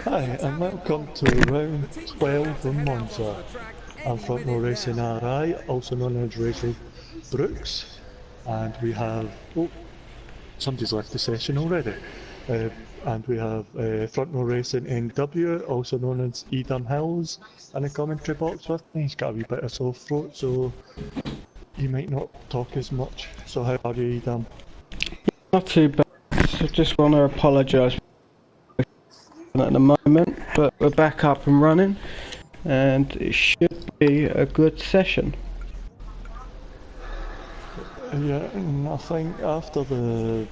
Hi, and welcome to round 12 in Monza. I'm front row racing RI, also known as Rachel Brooks, and we have, oh, somebody's left the session already. And we have front row racing NW, also known as Edam Hills, in the commentary box with me. He's got a wee bit of sore throat, so he might not talk as much. So how are you, Edam? Not too bad. I just want to apologise at the moment, but we're back up and running, and it should be a good session. Yeah, and I think after the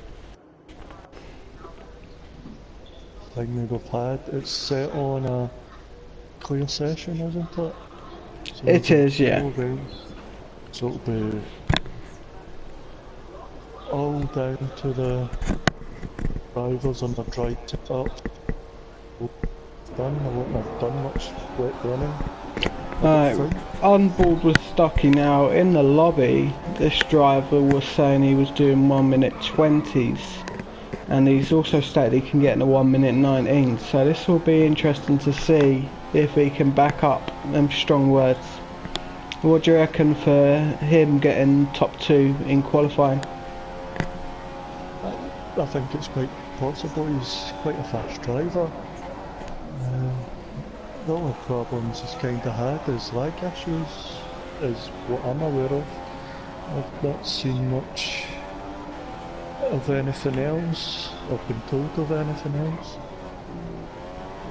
thing we've had, it's set on a clear session, isn't it? So It is, yeah. So it'll be all down to the drivers on the drive up. Done. I wouldn't have done much wet running. On board with Stocky now. In the lobby, this driver was saying he was doing 1 minute 20s, and he's also stated he can get in a 1 minute 19. So this will be interesting to see if he can back up them strong words. What do you reckon for him getting top 2 in qualifying? I think it's quite possible. He's quite a fast driver. The only problems he's kind of had is lag issues, is what I'm aware of. I've not seen much of anything else, or been told of anything else.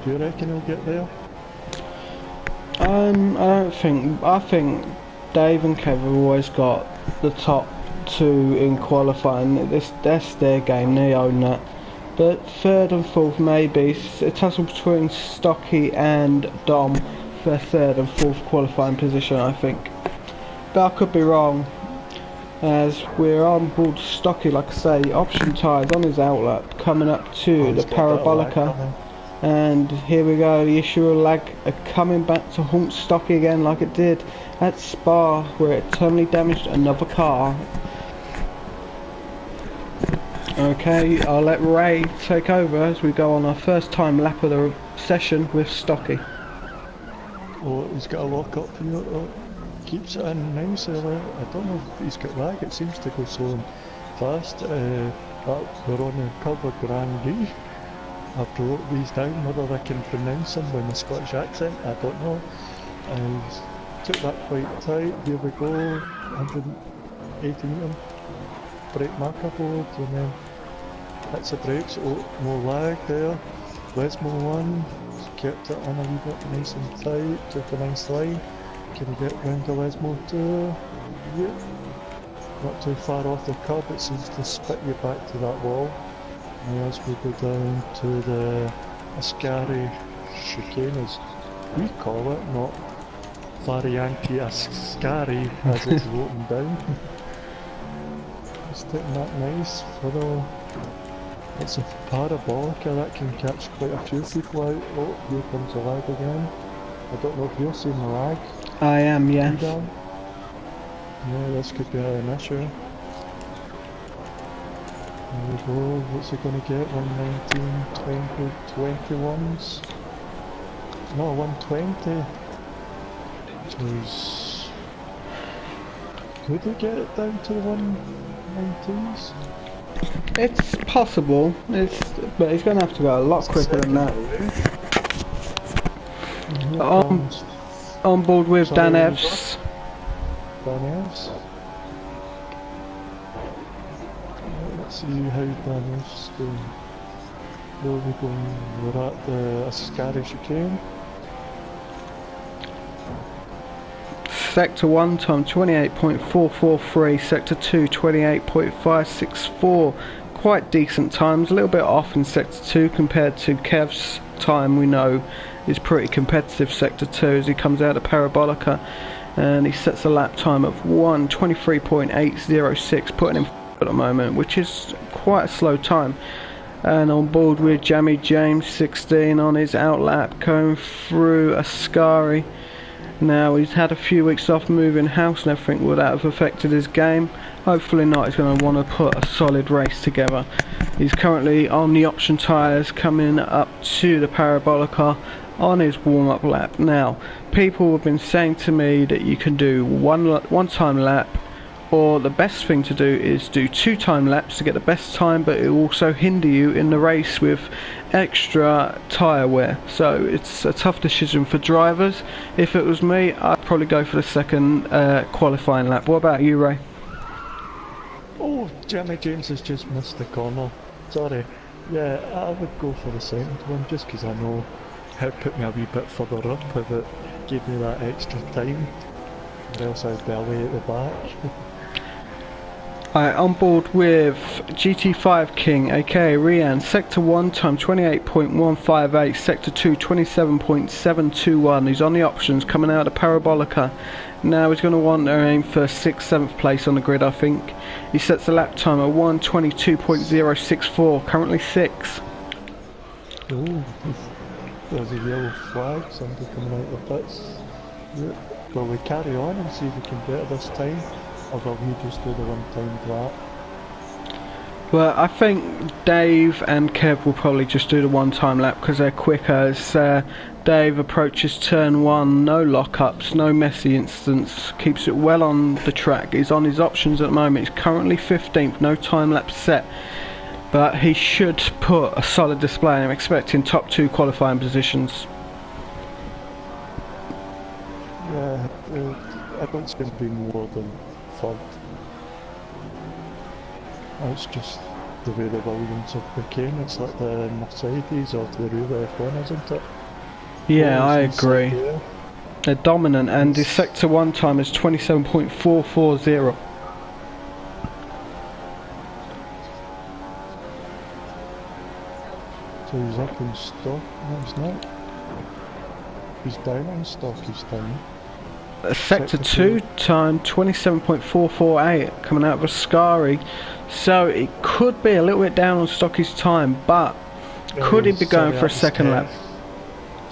Do you reckon he'll get there? I think Dave and Kev have always got the top 2 in qualifying. That's their game, they own that. But 3rd and 4th maybe, a tussle between Stocky and Dom for 3rd and 4th qualifying position, I think. But I could be wrong, as we're on board Stocky, like I say, option tyres on his outlet, coming up to the Parabolica. And here we go, the issue of lag coming back to haunt Stocky again like it did at Spa, where it terminally damaged another car. Okay, I'll let Ray take over as we go on our first time lap of the session with Stocky. Oh, he's got a lock up here. Oh, keeps it in nicely. I don't know if he's got lag, it seems to go so fast. We're on the cover Grand Prix. I have to wrote these down, whether I can pronounce them with a Scottish accent, I don't know. Took that quite tight. Here we go, 180 metre. Brake marker board, and then hits the brakes. Oh, no lag there. Lesmo 1, kept it in a wee bit nice and tight, took a nice line. Can we get round to Lesmo 2? Yeah. Not too far off the curb, it seems to spit you back to that wall. Now as we go down to the Ascari chicane, as we call it, not Varianti Ascari as it's written down. It's taking that nice, although it's a Parabolica that can catch quite a few people out. Oh, here comes the lag again. I don't know if you're seeing the lag. I am, yes. Yeah, this could be an issue. There we go, what's he going to get? 119, 20, 21s? No, 120. Jeez. Could he get it down to the 119s? It's possible, but he's going to have to go a lot quicker than that. On board with Dan Evs. Dan Evs? Let's see how Dan Evs is doing. Where are we going? We're at the Ascari chicane. Sector 1 time 28.443, Sector 2 28.564. Quite decent times, a little bit off in Sector 2 compared to Kev's time, we know is pretty competitive Sector 2 as he comes out of Parabolica, and he sets a lap time of 1:23.806, putting him at the moment, which is quite a slow time. And on board with Jamie James 16 on his outlap going through Ascari. Now he's had a few weeks off moving house and everything, would that have affected his game? Hopefully not, he's going to want to put a solid race together. He's currently on the option tyres coming up to the Parabolica on his warm-up lap. Now, people have been saying to me that you can do one time lap, or the best thing to do is do 2 time laps to get the best time, but it will also hinder you in the race with extra tyre wear. So it's a tough decision for drivers. If it was me, I'd probably go for the second qualifying lap. What about you, Ray? Oh, Jimmy James has just missed the corner. Sorry. Yeah, I would go for the second one just because I know it put me a wee bit further up if it gave me that extra time. Or else I'd be away at the back. On board with GT5 King, aka Rian, Sector 1 time 28.158, Sector 2 27.721. He's on the options coming out of Parabolica. Now he's going to want to aim for 6th, 7th place on the grid, I think. He sets the lap time at 1:22.064, currently 6th. Oh, there's a yellow flag, somebody coming out of the pits. Will we carry on and see if we can better this time? Or will we just do the one-time lap? Well, I think Dave and Kev will probably just do the one-time lap because they're quicker. As Dave approaches turn 1, no lock-ups, no messy incidents, keeps it well on the track. He's on his options at the moment. He's currently 15th, no time lap set. But he should put a solid display. I'm expecting top 2 qualifying positions. Yeah, I don't think it'll be more than third. It's just the way the Williams have become. It's like the Mercedes of the real F1, isn't it? Yeah, I agree. They're dominant, and his Sector 1 time is 27.440. So he's up in stock. No, he's not. He's down on stock, he's down. Sector 2 time 27.448 coming out of Ascari, so it could be a little bit down on Stocky's time, but could he be going for a second lap?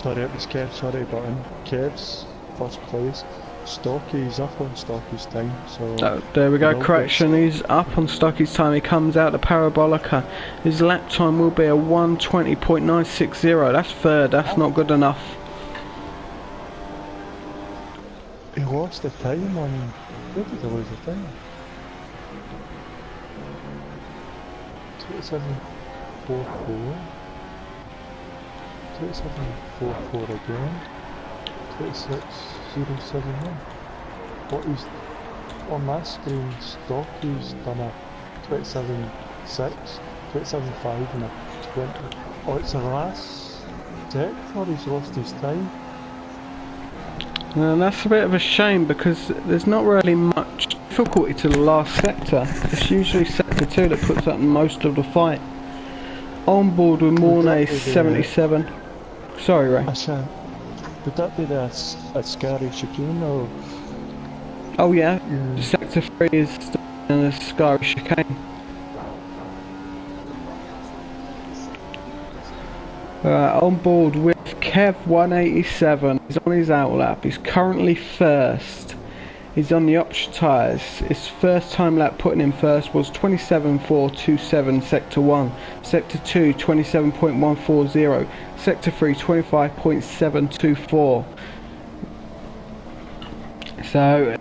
Sorry, it was Kev, sorry, but in Kev's first place, Stocky's up on Stocky's time, so... Oh, there we go, correction, he's up on Stocky's time, he comes out the Parabolica. His lap time will be a 1:20.960, that's third, that's not good enough. He lost the time on... Where did he lose the time? 27.44. 27.44 again. 26.071. What is... On my screen, Stocky's done a 27.6, 27.5 and a 20. Oh, it's the last sector he's lost his time. And that's a bit of a shame because there's not really much difficulty to the last sector. It's usually Sector 2 that puts up most of the fight. On board with Mornay 77. Sorry, Ray. Would that be the Ascari chicane or...? Oh yeah, Sector 3 is an Ascari chicane. On board with Kev 187, he's on his outlap, he's currently first. He's on the option tyres. His first time lap putting him first was 27.427 Sector 1, Sector 2 27.140, Sector 3 25.724. So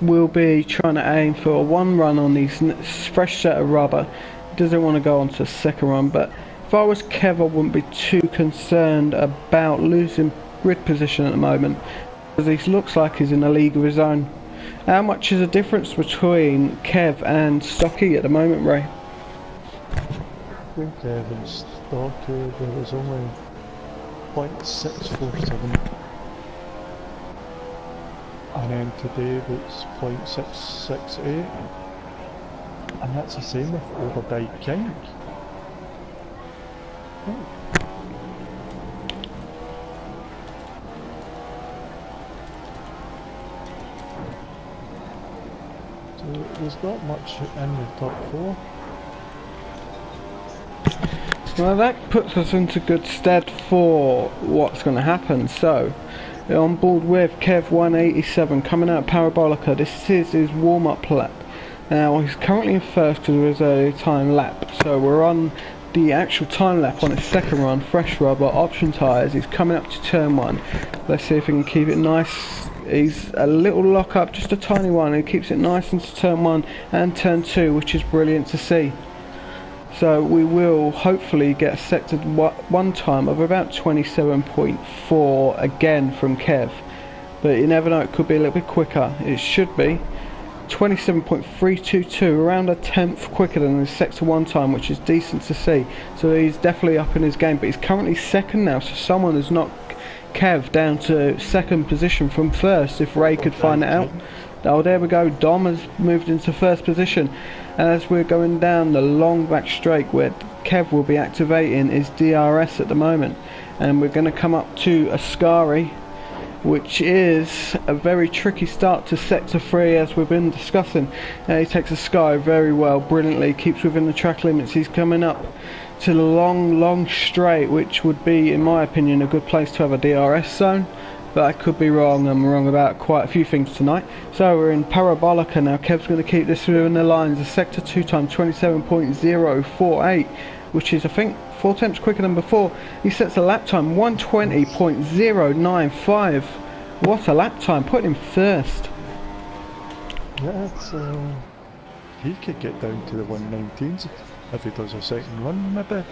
we'll be trying to aim for a 1 run on these fresh set of rubber. He doesn't want to go on to a second run, but if I was Kev, I wouldn't be too concerned about losing grid position at the moment, because he looks like he's in a league of his own. How much is the difference between Kev and Stocky at the moment, Ray? I think Kev and Stocky, there was only 0.647. And then today it's 0.668. And that's the same with Overbike King. So there's not much in the top 4. Well, that puts us into good stead for what's going to happen. So, on board with Kev 187 coming out of Parabolica. This is his warm-up lap. Now he's currently in first because of his early time lap, so we're on the actual time lap on his second run, fresh rubber, option tyres. He's coming up to turn 1. Let's see if he can keep it nice. He's a little lock up, just a tiny one. He keeps it nice into turn 1 and turn 2, which is brilliant to see. So we will hopefully get a sector 1 time of about 27.4 again from Kev. But you never know, it could be a little bit quicker. It should be 27.322, around a tenth quicker than his sector 1 time, which is decent to see. So he's definitely up in his game, but he's currently second now, so someone has knocked Kev down to second position from first, if Ray could find it out. Oh, there we go, Dom has moved into first position, and as we're going down the long back straight where Kev will be activating his DRS at the moment, and we're going to come up to Ascari, which is a very tricky start to sector 3, as we've been discussing. He takes Ascari very well, brilliantly, keeps within the track limits. He's coming up to the long straight, which would be, in my opinion, a good place to have a DRS zone, but I could be wrong. I'm wrong about quite a few things tonight. So we're in Parabolica now. Kev's going to keep this within the lines. A sector 2 time 27.048, which is, I think, 4 tenths quicker than before. He sets a lap time 120.095. What a lap time, putting him first. Yeah, it's, he could get down to the 119s if he does a second run, maybe.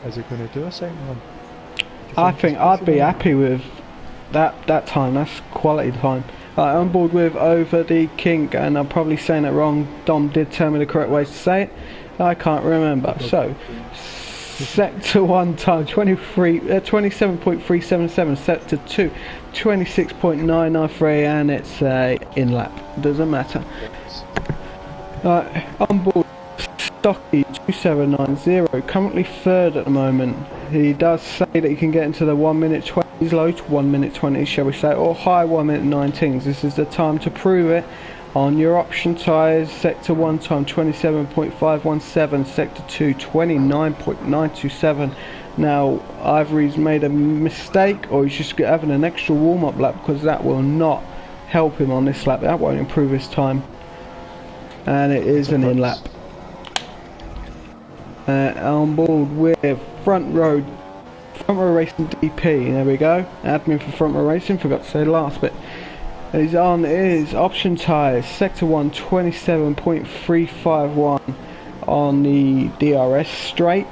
Is he going to do a second run? I think I'd be happy with that time. That's quality time. I'm on board with Over the Kink, and I'm probably saying it wrong. Dom did tell me the correct way to say it. I can't remember. So sector 1 time 27.377, sector 2 26.993, and it's in lap, doesn't matter. On board Stocky 2790, currently third at the moment. He does say that he can get into the 1 minute 20s, low to 1 minute 20s, shall we say, or high 1 minute 19s. This is the time to prove it. On your option tyres, sector 1 time 27.517, sector 2 29.927. Now either he's made a mistake or he's just having an extra warm-up lap, because that will not help him on this lap. That won't improve his time, and it is an in lap. On board with Front Row Racing DP. There we go, admin for Front Row Racing, forgot to say the last bit. He's on his option tyres, sector 1 27.351 on the DRS straight,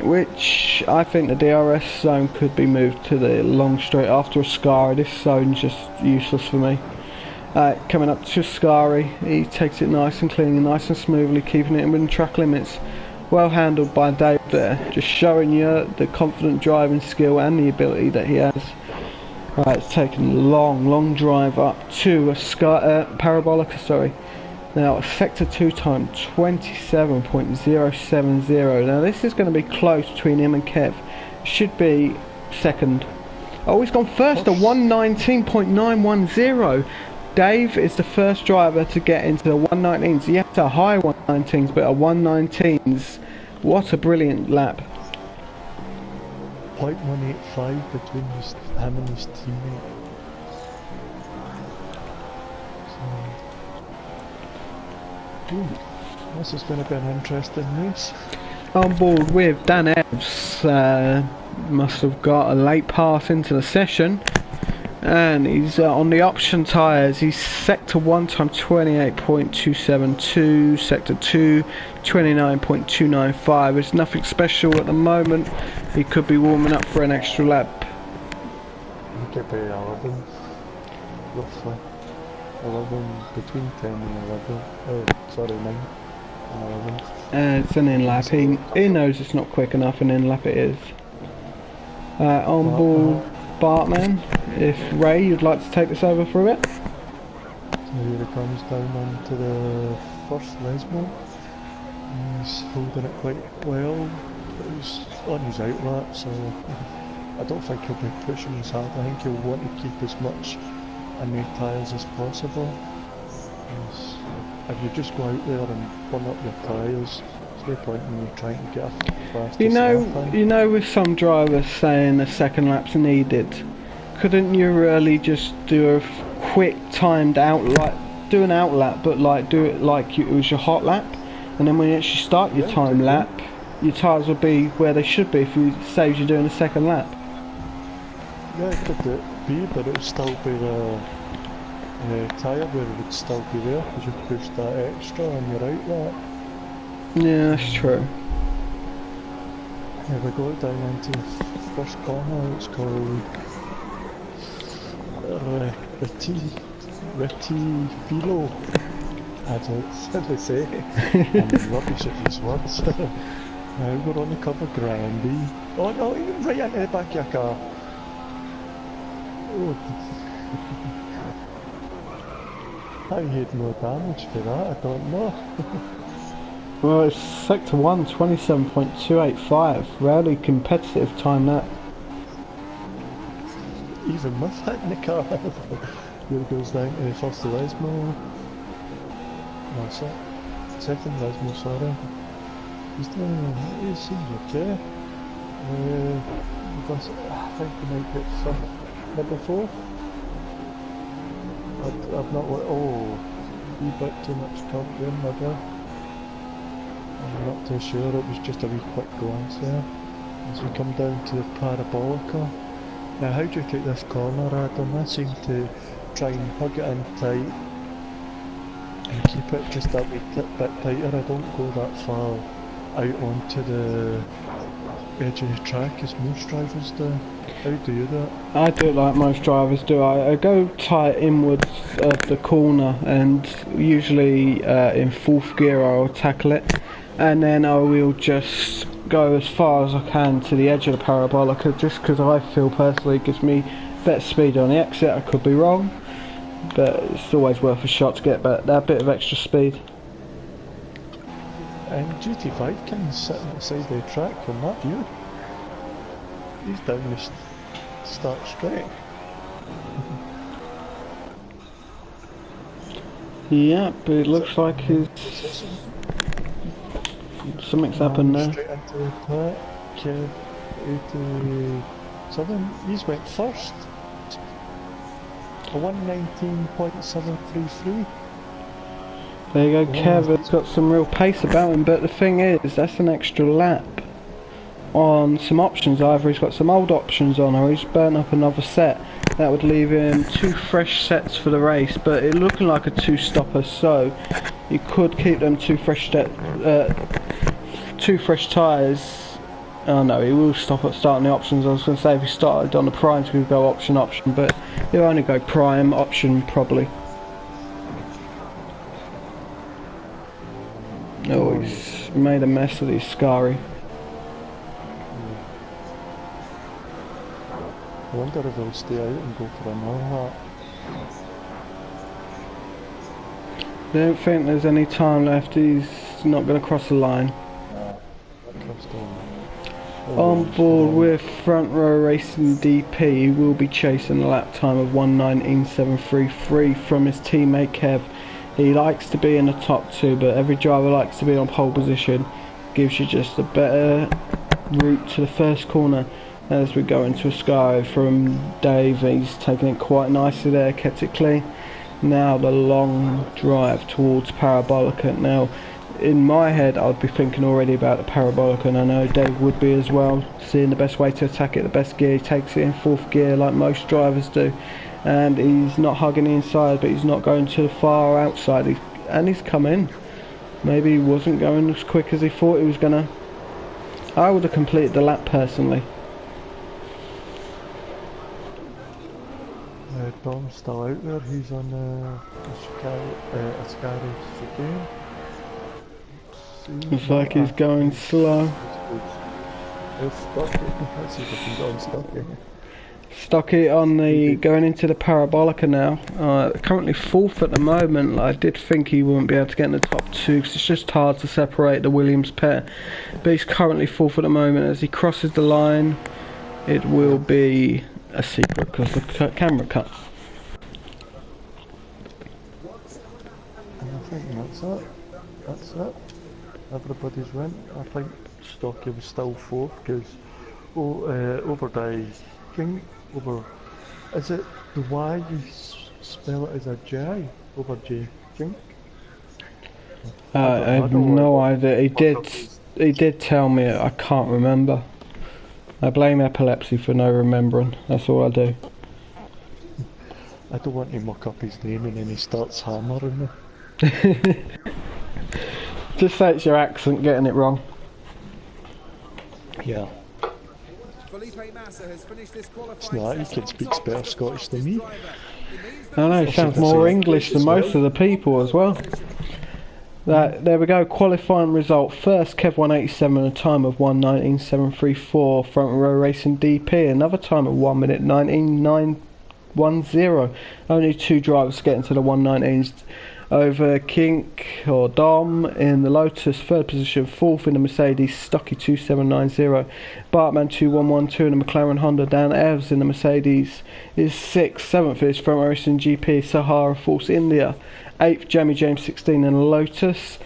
which I think the DRS zone could be moved to the long straight after Ascari. This zone's just useless for me. Coming up to Ascari, he takes it nice and clean, nice and smoothly, keeping it within track limits. Well handled by Dave there, just showing you the confident driving skill and the ability that he has. Right, it's taken a long drive up to Parabolica, sorry. Now, sector 2 time 27.070. Now, this is going to be close between him and Kev. Should be second. Oh, he's gone first, a 119.910. Dave is the first driver to get into the 119s. He had a high 119s, but a 119s. What a brilliant lap. 0.185 between him and his teammate. So, this is going to be an interesting race. On board with Dan Ebbs, must have got a late pass into the session, and he's on the option tyres. He's sector 1 time 28.272, sector 2 29.295. It's nothing special at the moment. He could be warming up for an extra lap. He could be 11, roughly. 11, between 10 and 11. Oh, sorry, 9 and 11. It's an in lap. He knows it's not quick enough, and in lap it is. On board Bartman. If Ray, you'd like to take this over for a bit. So here he comes down onto the first Lesmo. He's holding it quite well, but he's on his outlap, so I don't think he'll be pushing as hard. I think he'll want to keep as much in the tyres as possible. If you just go out there and burn up your tyres, there's no point in you trying to get a fast. You know, with some drivers saying a second lap's needed, couldn't you really just do a quick timed out, like do an out lap, but like do it like it was your hot lap, and then when you actually start your time lap, your tyres will be where they should be if you saves you doing a second lap. Yeah, it could be, but it would still be the tyre wear would still be there because you pushed that extra on your out lap. Yeah, that's true. Yeah, we go down into the first corner. It's called Retifilo. I don't really say. I'm rubbish at these words. Now we're on the cover Granby. Oh no, right into the back of your car. Oh. How you had no damage for that, I don't know. Well, it's Sector 1, 27.285. Rarely competitive time that. Even with hitting the car. Here it goes down to first Lesmo. No, second Lesmo, sorry. He seems okay. I think he might get fifth, maybe fourth. I've not let, oh, a bit too much curve there, maybe. I'm not too sure, it was just a wee quick glance there. As we come down to the Parabolica. Now how do you take this corner, Adam? I seem to try and hug it in tight and keep it just that wee bit tighter. I don't go that far out onto the edge of the track as most drivers do. How do you do it? I do it like most drivers do. I go tight inwards of the corner, and usually in fourth gear I'll tackle it, and then I will just go as far as I can to the edge of the Parabolica, just because I feel personally it gives me better speed on the exit. I could be wrong, but it's always worth a shot to get that bit of extra speed. And GT5 can sit on the side of the track from that view. He's down the start straight. Yeah, but it looks like something's happened there. Straight into the pack, 87. He's went first. A 119.733. There you go, Kev has got some real pace about him, but the thing is, that's an extra lap on some options. Either he's got some old options on, or he's burnt up another set. That would leave him 2 fresh sets for the race, but it looking like a 2-stopper, so you could keep them 2 fresh tyres. Oh no, he will stop at starting the options. I was going to say if he started on the primes we would go option, but he'll only go prime, option probably. Oh, he's made a mess of his Scary. I wonder if he'll stay out and go for another lap. Don't think there's any time left. He's not going to cross the line. On board with Front Row Racing DP, he will be chasing a lap time of 1:19.733 from his teammate Kev. He likes to be in the top 2, but every driver likes to be on pole position. Gives you just a better route to the first corner. As we go into a sky from Dave, he's taking it quite nicely there, kept it clean. Now the long drive towards Parabolica. Now in my head I'd be thinking already about the Parabolica, and I know Dave would be as well, seeing the best way to attack it, the best gear. He takes it in 4th gear like most drivers do, and he's not hugging the inside, but he's not going too far outside, and he's come in. Maybe he wasn't going as quick as he thought he was gonna. I would have completed the lap personally. Dom's still out there, he's on a Scary chicane. Looks like he's going slow. It's Stocky, let's see if I can go on Stocky. Stocky on the going into the Parabolica now. Currently 4th at the moment. I did think he wouldn't be able to get in the top 2 because it's just hard to separate the Williams pair. But he's currently 4th at the moment. As he crosses the line, it will be a secret because the camera cut. And I think that's it. That's it. Everybody's went. I think Stocky was still 4th because is it the Y you spell it as a J over J? think. I have no idea. He did tell me. I can't remember. I blame epilepsy for no remembering. That's all I do. I don't want to muck up his name and then he starts hammering me. Just say it's your accent getting it wrong. Yeah. It's not, he can speak better Scottish than me. I know, he sounds more English than most of the people as well. There we go, qualifying result. First, Kev 187, a time of 1:19.734. Front row racing DP, another time of 1 minute 19.910. Only two drivers getting to the 1:19s over Kink or Dom in the Lotus, third position. Fourth in the Mercedes, Stocky 2790. Bartman 2112 in the McLaren Honda. Dan Evans in the Mercedes is sixth. Seventh is Front row racing GP Sahara Force India. 8th, Jamie James 16 in the Lotus.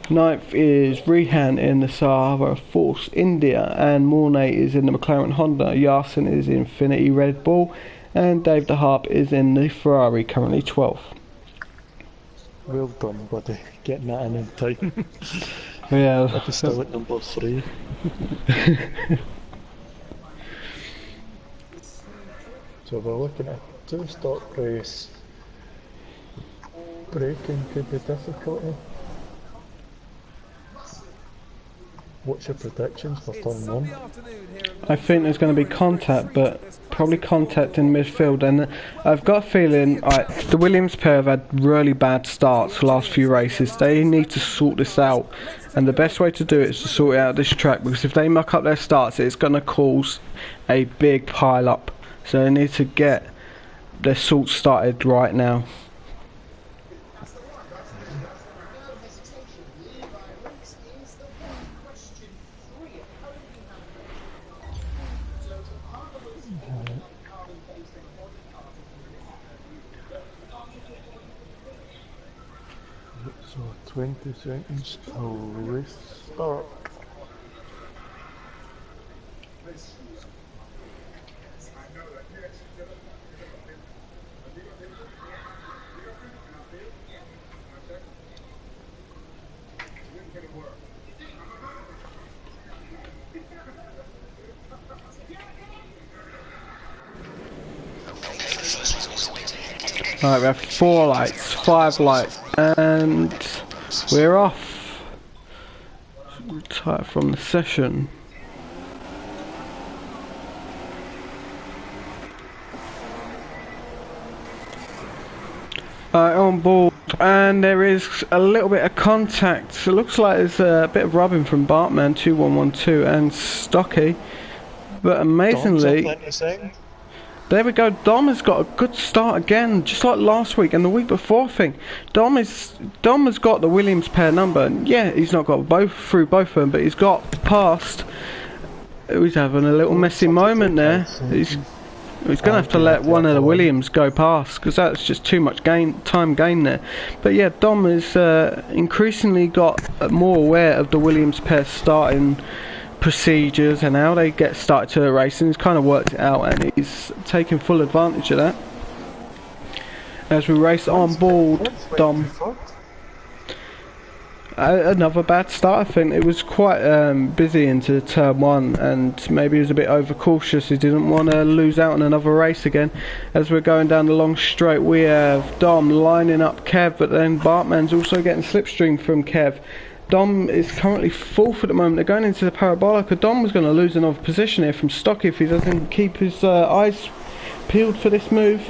9th is Rehan in the Sahara Force India. And Mornay is in the McLaren Honda. Yarson is in Infinity Red Bull. And Dave De Harp is in the Ferrari, currently 12th. Well done, buddy. Getting that in time. Yeah. I was still at number 3. So we're looking at 2-stop race. Braking could be difficult. What's your predictions for turn 1? I think there's going to be contact, but probably contact in midfield. And I've got a feeling the Williams pair have had really bad starts the last few races. They need to sort this out, and the best way to do it is to sort it out this track, because if they muck up their starts, it's going to cause a big pile up. So they need to get their sort started right now. So 20 seconds till race start. Right, we have 4 lights, 5 lights, and we're off. Retire from the session. On board, and there is a little bit of contact. It looks like there's a bit of rubbing from Bartman 2112 and Stocky, but amazingly, there we go. Dom has got a good start again, just like last week and the week before. I think Dom has got the Williams pair number. And yeah, he's not got both of them, but he's got past. He's having a little messy moment there. He's going to have to let one of the Williams go past, because that's just too much time gain there. But yeah, Dom has increasingly got more aware of the Williams pair starting procedures and how they get started to the race, and he's kind of worked it out, and he's taking full advantage of that. As we race on board, Dom. Another bad start. I think it was quite busy into turn 1, and maybe he was a bit overcautious. He didn't want to lose out on another race again. As we're going down the long straight, we have Dom lining up Kev, but then Bartman's also getting slipstream from Kev. Dom is currently 4th at the moment. They're going into the Parabolica. Dom was going to lose another position here from Stocky if he doesn't keep his eyes peeled for this move.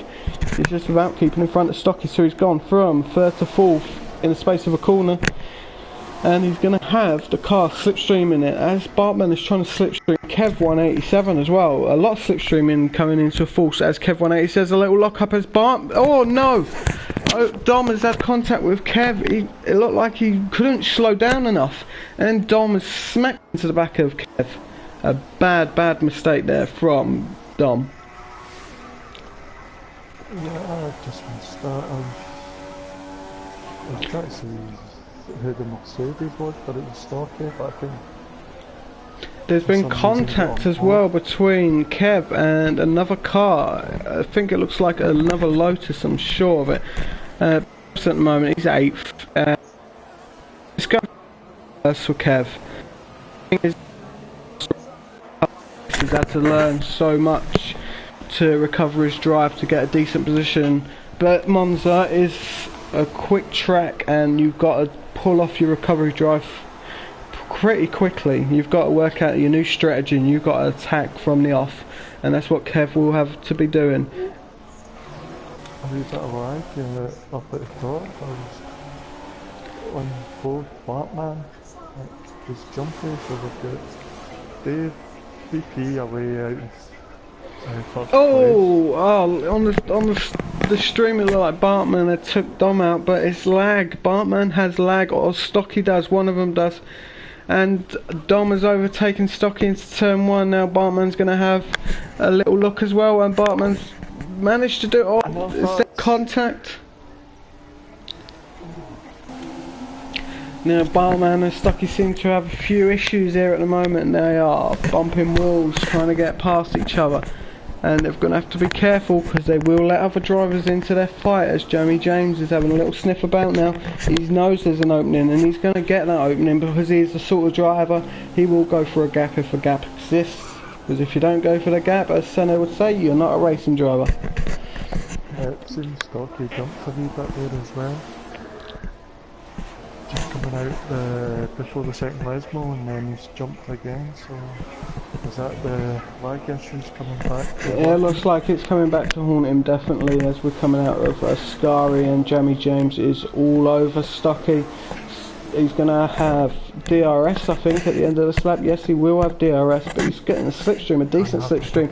He's just about keeping in front of Stocky, so he's gone from 3rd to 4th in the space of a corner. And he's going to have the car slipstreaming it, as Bartman is trying to slipstream Kev 187 as well. A lot of slipstreaming coming into force as Kev 180 says a little lock up as oh no! Oh, Dom has had contact with Kev. It looked like he couldn't slow down enough, and Dom has smacked into the back of Kev. A bad mistake there from Dom. Yeah, I just want to start. I was trying to see who the Mercedes was, but it was Stocky, but I think there's been contact as well between Kev and another car. I think it looks like another Lotus, I'm sure of it. at the moment. He's 8th. It's going first for Kev. He's had to learn so much to recover his drive to get a decent position. But Monza is a quick track, and you've got to pull off your recovery drive pretty quickly. You've got to work out your new strategy, and you've got to attack from the off, and that's what Kev will have to be doing. A wee bit of lag up at the top. I was on both Batman. It was jumpy, so we've got Dave VP away out in first place. On the stream it looked like Bartman had took Dom out, but it's lag. Bartman has lag, or Stocky does, one of them does. And Dom has overtaken Stocky into turn 1. Now Bartman's going to have a little look as well, and Bartman's managed to do it all. Is there contact? Now Bartman and Stocky seem to have a few issues here at the moment. They are bumping walls, trying to get past each other, and they're going to have to be careful because they will let other drivers into their fight, as Jamie James is having a little sniff about now. He knows there's an opening, and he's going to get that opening because he's the sort of driver, he will go for a gap if a gap exists. Because if you don't go for the gap, as Senna would say, you're not a racing driver. It seems Stocky jumped a wee bit there as well. Just coming out before the second Lesmo, and then he's jumped again, so is that the lag issues coming back? Yeah, it looks like it's coming back to haunt him definitely, as we're coming out of Ascari, and Jamie James is all over Stocky. He's going to have DRS, I think, at the end of the lap. Yes, he will have DRS, but he's getting a slipstream, a decent slipstream.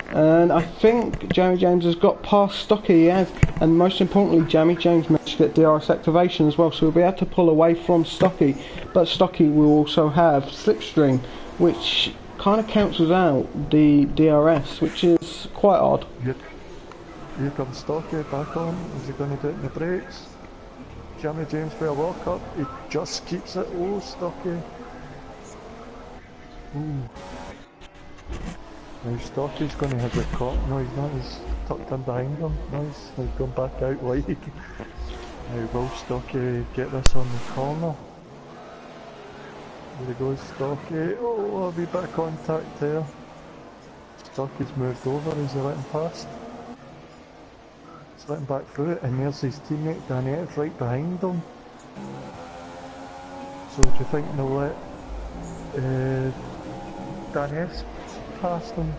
And I think Jamie James has got past Stocky, he has. And most importantly, Jamie James managed to get DRS activation as well, so he'll be able to pull away from Stocky. But Stocky will also have slipstream, which kind of cancels out the DRS, which is quite odd. Yep. Here comes Stocky back on. Is he going to do it in the brakes? Jamie James for a walk up. He just keeps it low, Stocky. Ooh. Now Stocky's going to have the caught. No, he's not. He's tucked in behind him. Nice. He's gone back out wide. Now will Stocky get this on the corner? There he goes, Stocky. Oh, a wee bit of contact there. Stocky's moved over. Is he letting past? He's letting back through it, and there's his teammate Danette right behind him. So do you think they'll let Danette past him?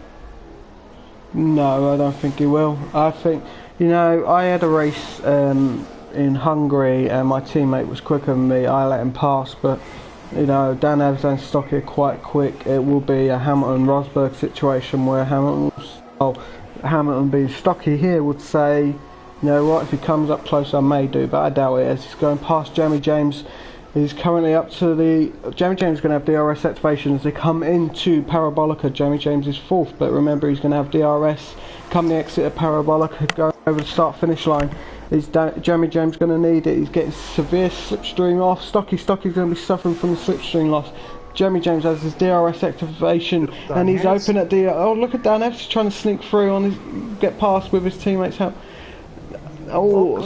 No, I don't think he will. I think, you know, I had a race in Hungary and my teammate was quicker than me. I let him pass, but you know, Dan Evans and Stocky are quite quick. It will be a Hamilton-Rosberg situation where Hamilton being Stocky here would say, you know what, if he comes up close I may do, but I doubt it, as he's going past Jamie James. He's currently up to the... Jamie James is going to have DRS activation as they come into Parabolica. Jamie James is 4th, but remember he's going to have DRS come the exit of Parabolica, go over the start-finish line. Is Jamie James going to need it? He's getting severe slipstream off. Stocky's going to be suffering from the slipstream loss. Jamie James has his DRS activation, and he's open at DRS. Oh, look at Dan Evans trying to sneak through on his... get past with his teammates' help. Oh...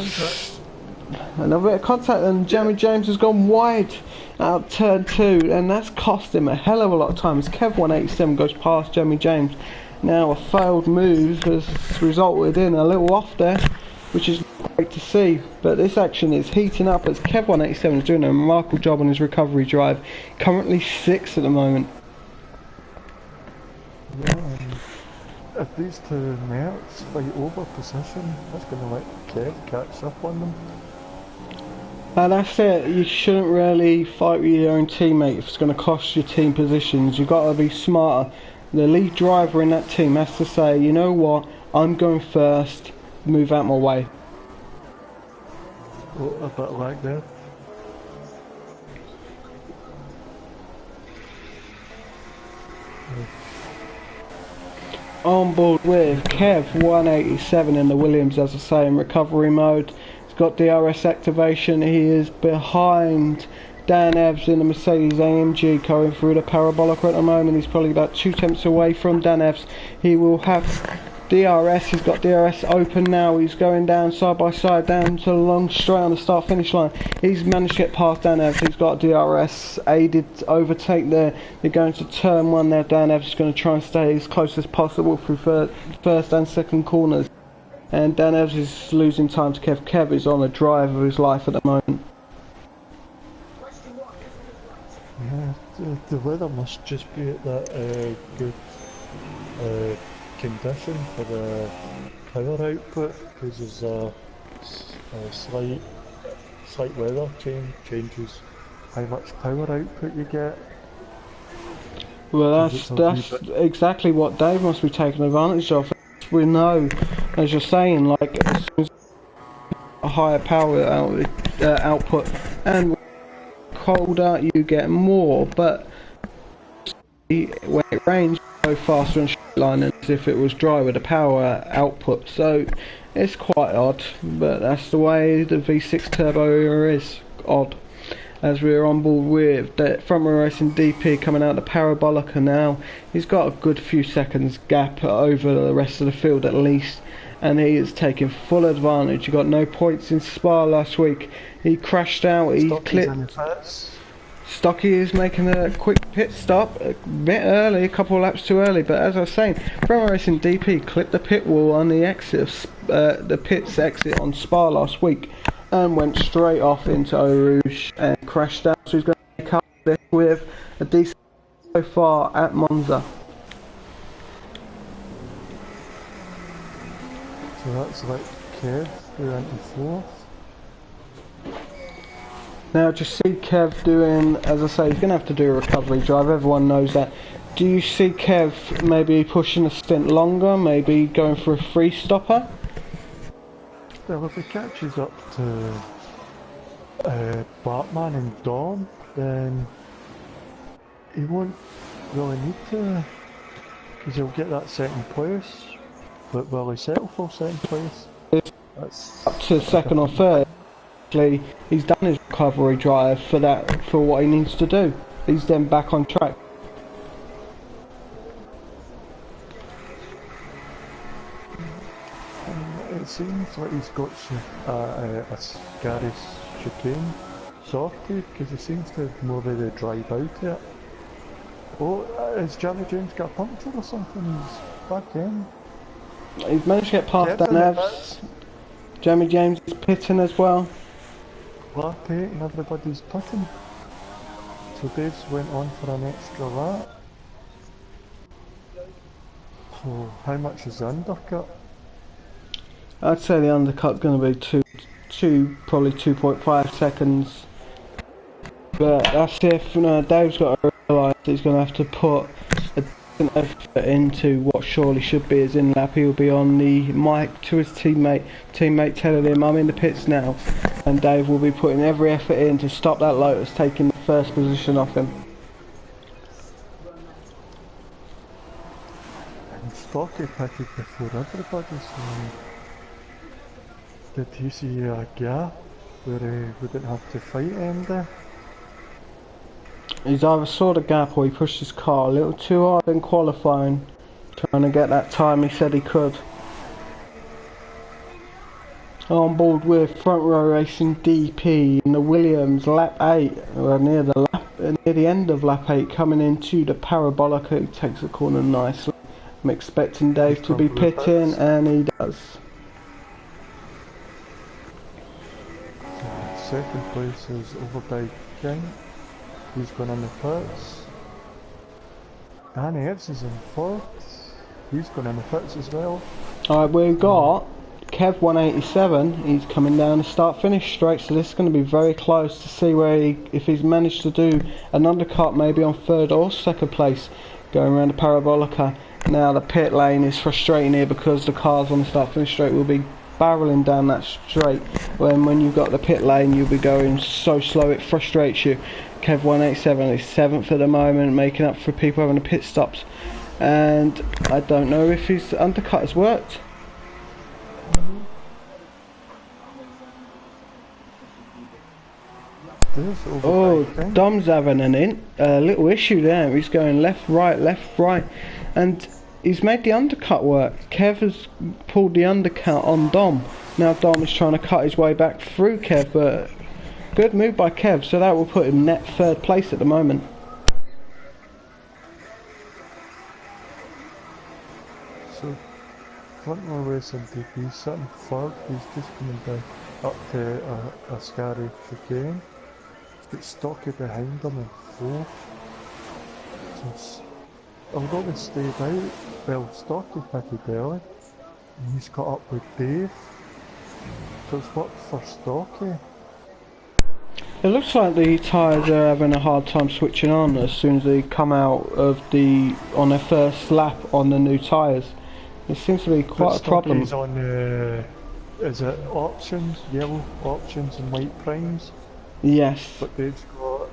another bit of contact, and Jamie James has gone wide out turn 2, and that's cost him a hell of a lot of time as Kev 187 goes past Jamie James. Now a failed move has resulted in a little off there, which is great to see, but this action is heating up as Kev 187 is doing a remarkable job on his recovery drive, currently 6th at the moment. Yeah, if these two Mercs fight over position, that's going to let Kev catch up on them. And that's it, you shouldn't really fight with your own teammate if it's going to cost your team positions. You've got to be smarter. The lead driver in that team has to say, you know what, I'm going first, move out my way. Oh, a bit like that. On board with Kev 187 in the Williams, as I say, in recovery mode. Got DRS activation. He is behind Dan Evs in the Mercedes AMG going through the Parabolica at the moment. He's probably about 2 tenths away from Dan Evs. He will have DRS, he's got DRS open now, he's going down side by side, down to the long straight on the start finish line. He's managed to get past Dan Evans, he's got DRS aided overtake there. They're going to turn one now. Dan Evans is going to try and stay as close as possible through first and second corners. And Dan Evans is losing time to Kev. Kev is on a drive of his life at the moment. Yeah, the weather must just be at that good condition for the power output, because there's a slight weather changes how much power output you get. Well, that's exactly what Dave must be taking advantage of. We know, as you're saying, like as soon as a higher power output and colder, you get more. But when it rains, you go faster and straight line as if it was dry with a power output. So it's quite odd, but that's the way the V6 turbo era is. Odd. As we're on board with the front row racing DP coming out the Parabolica now. He's got a good few seconds gap over the rest of the field at least, and he is taking full advantage. He got no points in Spa last week. He crashed out, he clipped. Stocky is making a quick pit stop a bit early, a couple of laps too early, but as I was saying, front row racing DP clipped the pit wall on the exit of the pits exit on Spa last week, and went straight off into Eau Rouge and crashed out. So he's going to make up this with a decent so far at Monza. So that's like Kev through into fourth. Now just see Kev doing, as I say, he's going to have to do a recovery drive, everyone knows that. Do you see Kev maybe pushing a stint longer, maybe going for a free stopper? Well, if he catches up to Batman and Dom, then he won't really need to, because he'll get that second place. But will he settle for second place? That's up to second or third. He's done his recovery drive for what he needs to do. He's then back on track. It seems like he's got a scary chicane sorted, because he seems to have more of a drive out it. Oh, has Jamie James got a puncture or something? He's back in. He's managed to get past that Nevs. Jamie James is pitting as well. Lap 8 and everybody's pitting. So Dave's went on for an extra lap. So how much is the undercut? I'd say the undercut's going to be probably 2.5 seconds. But that's if Dave's got to realise he's going to have to put a decent effort into what surely should be his in lap. He'll be on the mic to his teammate telling him, I'm in the pits now. And Dave will be putting every effort in to stop that Lotus taking the first position off him. And Stocky pitted before everybody, so did you see a gap where he wouldn't have to fight Ender? He's either saw the gap or he pushed his car a little too hard in qualifying, trying to get that time he said he could. On board with front row racing DP in the Williams lap 8, near the end of lap 8, coming into the Parabolica. He takes the corner nicely. I'm expecting Dave to be pitting, and he does. Second place is over by King. He's gone in the pits. Danny Evans is in fourth. He's gone in the pits as well. Alright, we've got Kev 187. He's coming down the start-finish straight, so this is going to be very close to see where if he's managed to do an undercut, maybe on third or second place, going around the Parabolica. Now the pit lane is frustrating here because the cars on the start-finish straight will be barreling down that straight. When you've got the pit lane, you'll be going so slow it frustrates you. Kev 187 is 7th at the moment, making up for people having the pit stops. And I don't know if his undercut has worked. Oh, Dom's having a little issue there. He's going left, right, and he's made the undercut work. Kev has pulled the undercut on Dom. Now Dom is trying to cut his way back through Kev, but good move by Kev, so that will put him net third place at the moment. So, Frontline Racing DP sitting third, he's just coming down up to a scary chicane. He's got Stocky behind him in fourth. So, although they stayed out, well, Stocky pitted early, and he's caught up with Dave. So it's worked for Stocky. It looks like the tyres are having a hard time switching on as soon as they come out of on their first lap on the new tyres. It seems to be quite a problem. Stocky's on is it options, yellow options and white primes? Yes. But Dave's got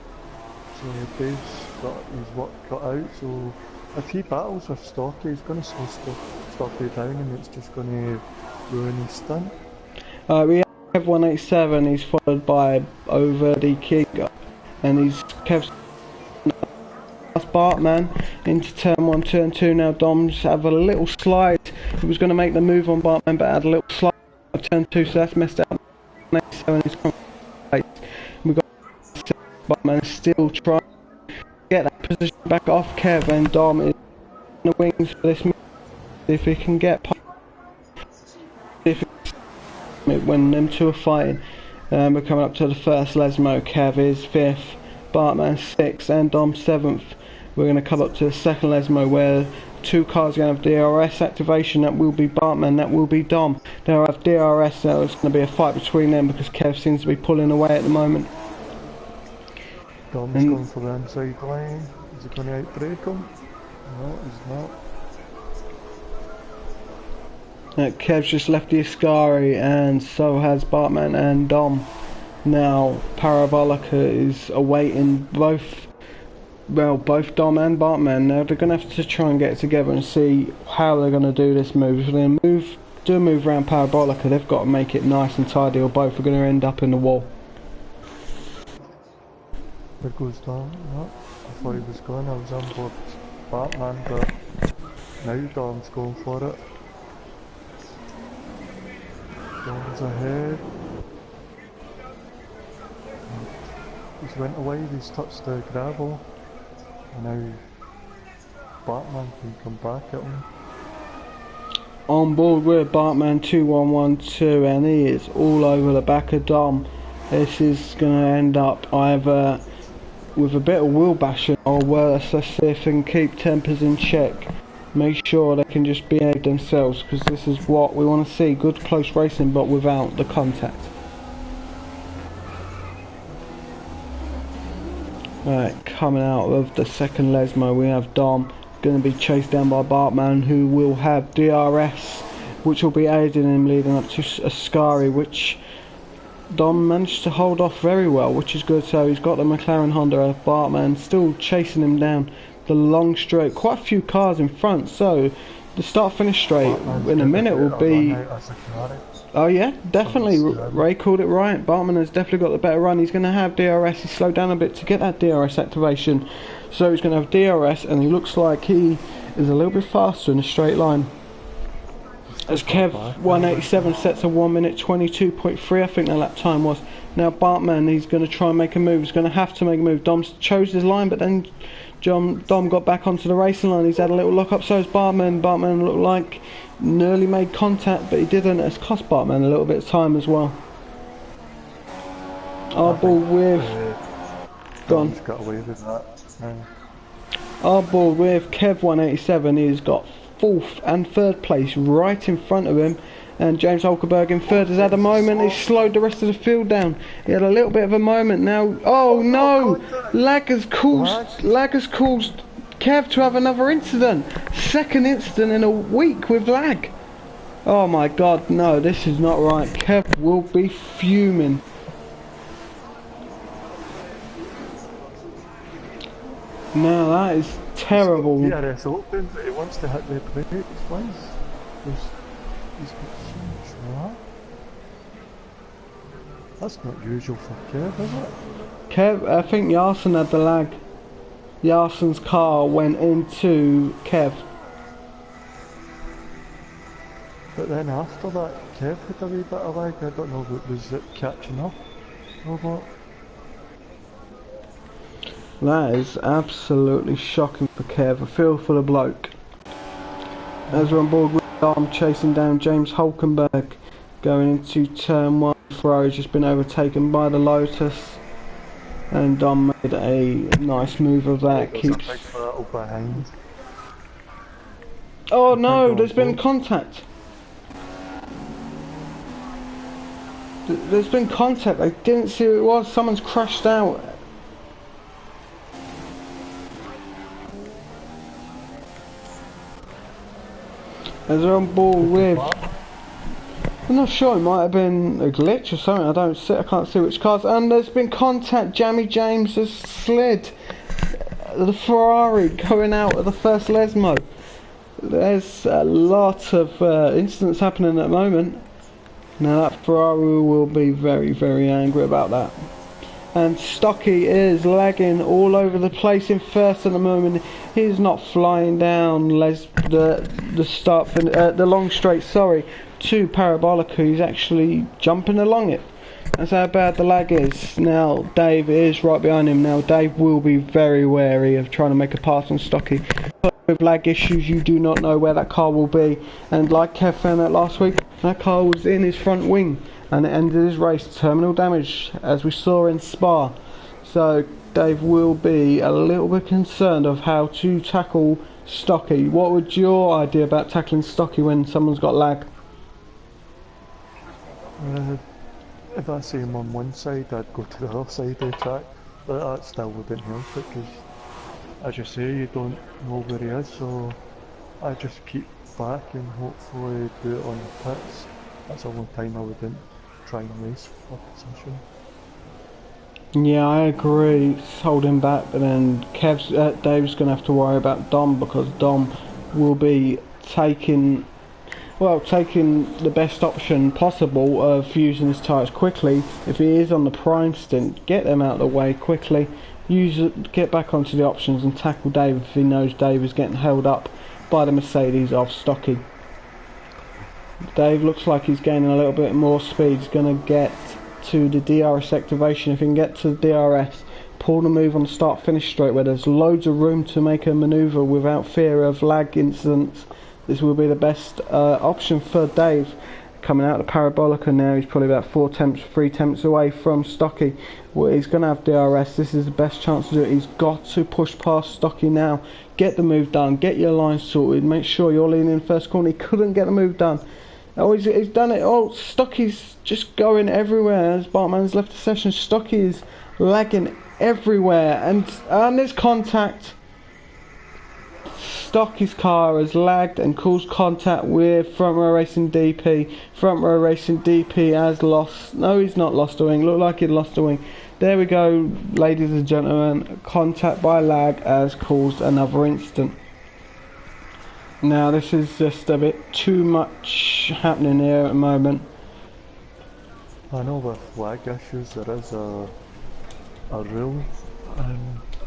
his work cut out, so if he battles with Stocky, he's going to slow Stocky down and it's just going to ruin his stunt. We have 187, he's followed by Over the King, and he's Kev's Bartman into turn 1, turn 2. Now Dom's have a little slide. He was going to make the move on Bartman, but had a little slide of turn 2, so that's messed up. 187 is complete. We've got Bartman still trying to get that position back off Kev, and Dom is in the wings for this move. If he can get past, when them two are fighting. We're coming up to the first Lesmo. Kev is 5th, Bartman 6th, and Dom 7th. We're going to come up to the second Lesmo where two cars are going to have DRS activation. That will be Bartman, that will be Dom. They'll have DRS, so it's going to be a fight between them because Kev seems to be pulling away at the moment. Dom's going for the inside line. Is he going to outbrake him? No, he's not. Kev's just left the Ascari, and so has Bartman and Dom. Now Parabolica is awaiting both Dom and Bartman. Now they're going to have to try and get together and see how they're going to do this move. If they're going to do a move around Parabolica, they've got to make it nice and tidy, or both are going to end up in the wall. There goes Dom. No, I thought he was going. I was on board Bartman, but now Dom's going for it. Dom's ahead. He's went away, he's touched the gravel. And now Bartman can come back at him. On board with Bartman 2112, and he is all over the back of Dom. This is going to end up either with a bit of wheel bashing or worse. Let's see if they can keep tempers in check. Make sure they can just behave themselves, because this is what we want to see. Good close racing, but without the contact. Right, coming out of the second Lesmo, we have Dom going to be chased down by Bartman, who will have DRS, which will be aiding him leading up to Ascari, which Dom managed to hold off very well, which is good. So he's got the McLaren Honda. Bartman still chasing him down the long straight, quite a few cars in front, so the start finish straight in a minute will be... Oh yeah, definitely, Ray called it right. Bartman has definitely got the better run. He's going to have DRS, he slowed down a bit to get that DRS activation, so he's going to have DRS, and he looks like he is a little bit faster in a straight line. As Kev 187 sets a 1 minute 22.3, I think the lap time was. Now Bartman, he's going to try and make a move, he's going to have to make a move. Dom chose his line, but then Dom got back onto the racing line. He's had a little lock up, so has Bartman. Bartman looked like nearly made contact, but he didn't. It's cost Bartman a little bit of time as well. Our ball with... Gone. Got away with that. Our ball with Kev 187. He's got 4th and 3rd place right in front of him. And James Hulkenberg in 3rd has had a moment. He's slowed the rest of the field down. He had a little bit of a moment now. Oh no! Lag has caused Kev to have another incident. Second incident in a week with lag. Oh my god, no, this is not right. Kev will be fuming. No, that is terrible. Yeah, it's open, but he wants to hit the brakes twice. He's got so much lag. That's not usual for Kev, is it? Kev, I think Yarson had the lag. Yarson's car went into Kev. But then after that, Kev had a wee bit of lag. I don't know if it was it catching up or what. That is absolutely shocking for Kev. I feel for the bloke. As we're on board with Dom chasing down James Hulkenberg, going into turn 1. Ferrari's just been overtaken by the Lotus, and Dom made a nice move of that. There's a big battle behind. Oh no, there's been contact. There's been contact. I didn't see who it was. Someone's crashed out. As they're on board with, I'm not sure, it might have been a glitch or something. I can't see which cars. And there's been contact. Jamie James has slid the Ferrari going out of the first Lesmo. There's a lot of incidents happening at the moment. Now that Ferrari will be very, very angry about that. And Stocky is lagging all over the place in first at the moment. He's not flying down the long straight, to Parabolica. He's actually jumping along it. That's how bad the lag is. Now Dave is right behind him. Now Dave will be very wary of trying to make a pass on Stocky. With lag issues, you do not know where that car will be. And like Kev found out last week, that car was in his front wing. And it ended his race terminal damage, as we saw in Spa. So Dave will be a little bit concerned of how to tackle Stocky. What would your idea about tackling Stocky when someone's got lag? If I see him on one side, I'd go to the other side of the track, but that still wouldn't help it, because as you say, you don't know where he is, so I just keep back and hopefully do it on the pits. That's the only time I wouldn't try and race for position. Yeah, I agree. It's holding back, but then Dave's going to have to worry about Dom, because Dom will be taking the best option possible of using his tyres quickly. If he is on the prime stint, get them out of the way quickly, get back onto the options and tackle Dave if he knows Dave is getting held up by the Mercedes of Stocky. Dave looks like he's gaining a little bit more speed. He's going to get to the DRS activation. If he can get to the DRS, pull the move on the start-finish straight where there's loads of room to make a manoeuvre without fear of lag incidents, this will be the best option for Dave. Coming out of Parabolica now, he's probably about 3 tenths away from Stocky. Well, he's going to have DRS. This is the best chance to do it. He's got to push past Stocky now. Get the move done. Get your line sorted. Make sure you're leaning in the first corner. He couldn't get the move done. Oh, he's done it. Oh, Stocky's just going everywhere. As Bartman's left the session, Stocky is lagging everywhere. And there's contact. Stocky's car has lagged and caused contact with Front Row Racing DP. Front Row Racing DP has lost. No, he's not lost a wing. Looked like he'd lost a wing. There we go, ladies and gentlemen. Contact by lag has caused another incident. Now this is just a bit too much happening here at the moment. I know with lag issues there is a rule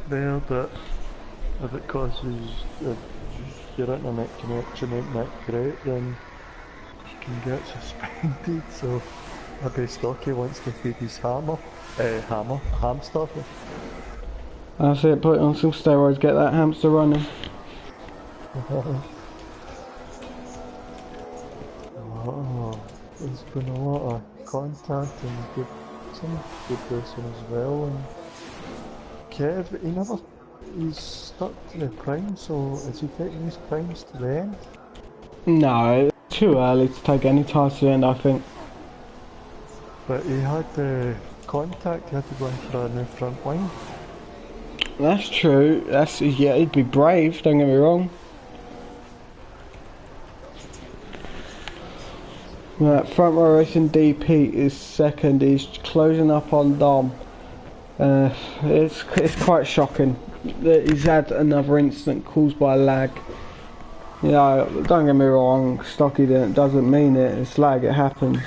there that if it causes, if your internet connection ain't that great, then you can get suspended. So maybe Stocky wants to feed his hamster. That's it, put it on some steroids, get that hamster running. Oh, there's been a lot of contact and some good racing as well. And Kev, he's stuck to the prime, so is he taking his primes to the end? No, it's too early to take any tyres to the end, I think. But he had the contact, he had to go in for a new front wing. That's true. Yeah, he'd be brave, don't get me wrong. Right, Front Row Racing DP is second. He's closing up on Dom. It's quite shocking that he's had another incident caused by lag. You know, don't get me wrong, Stocky doesn't mean it. It's lag, it happens.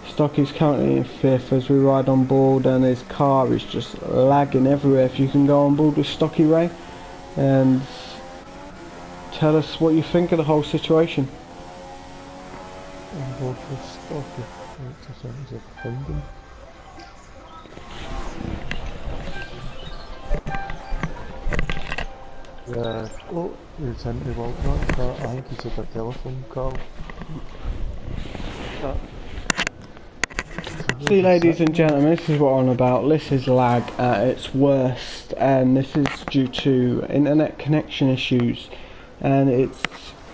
Stocky's currently in 5th as we ride on board, and his car is just lagging everywhere. If you can go on board with Stocky, Ray, and tell us what you think of the whole situation. on board with Stocky. It's as soon as I found him. Yeah, oh, he's into Waltnut, I think he's at a telephone call. See, ladies and gentlemen, this is what I'm on about. This is lag at its worst, and this is due to internet connection issues, and it's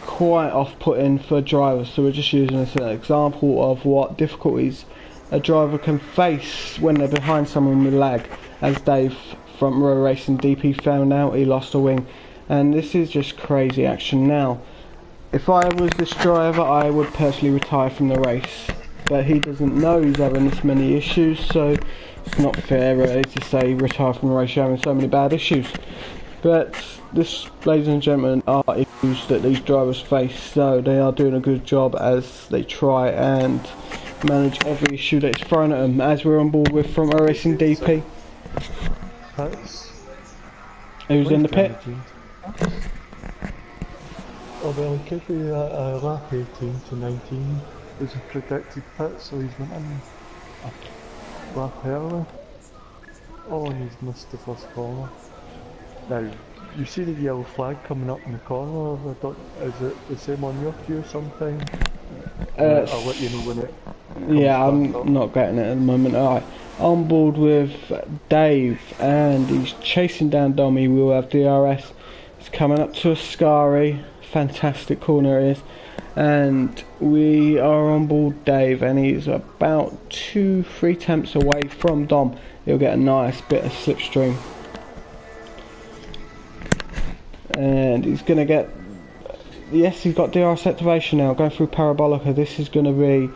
quite off-putting for drivers. So we're just using this as an example of what difficulties a driver can face when they're behind someone with lag. As Dave from Row Racing DP found out, he lost a wing, and this is just crazy action. Now, if I was this driver, I would personally retire from the race. But he doesn't know he's having this many issues, so it's not fair really to say retire from the race having so many bad issues. But this, ladies and gentlemen, are issues that these drivers face, so they are doing a good job as they try and manage every issue that is thrown at them, as we're on board with from our Racing DP. Who's in the pit? Oh well, it could be a lap 18 to 19. Is a predicted pit, so he's went in a lap early. Oh, and he's missed the first corner. Now, you see the yellow flag coming up in the corner. Is it the same on your view sometime? I'll let you know when it comes. Yeah, I'm not getting it at the moment. Alright, on board with Dave, and he's chasing down Dommy. We'll have DRS. It's coming up to Ascari. Fantastic corner it is. And we are on board Dave, and he's about 2-3 tenths away from Dom. He'll get a nice bit of slipstream, and he's going to get, yes, he's got DRS activation now, going through Parabolica. This is going to be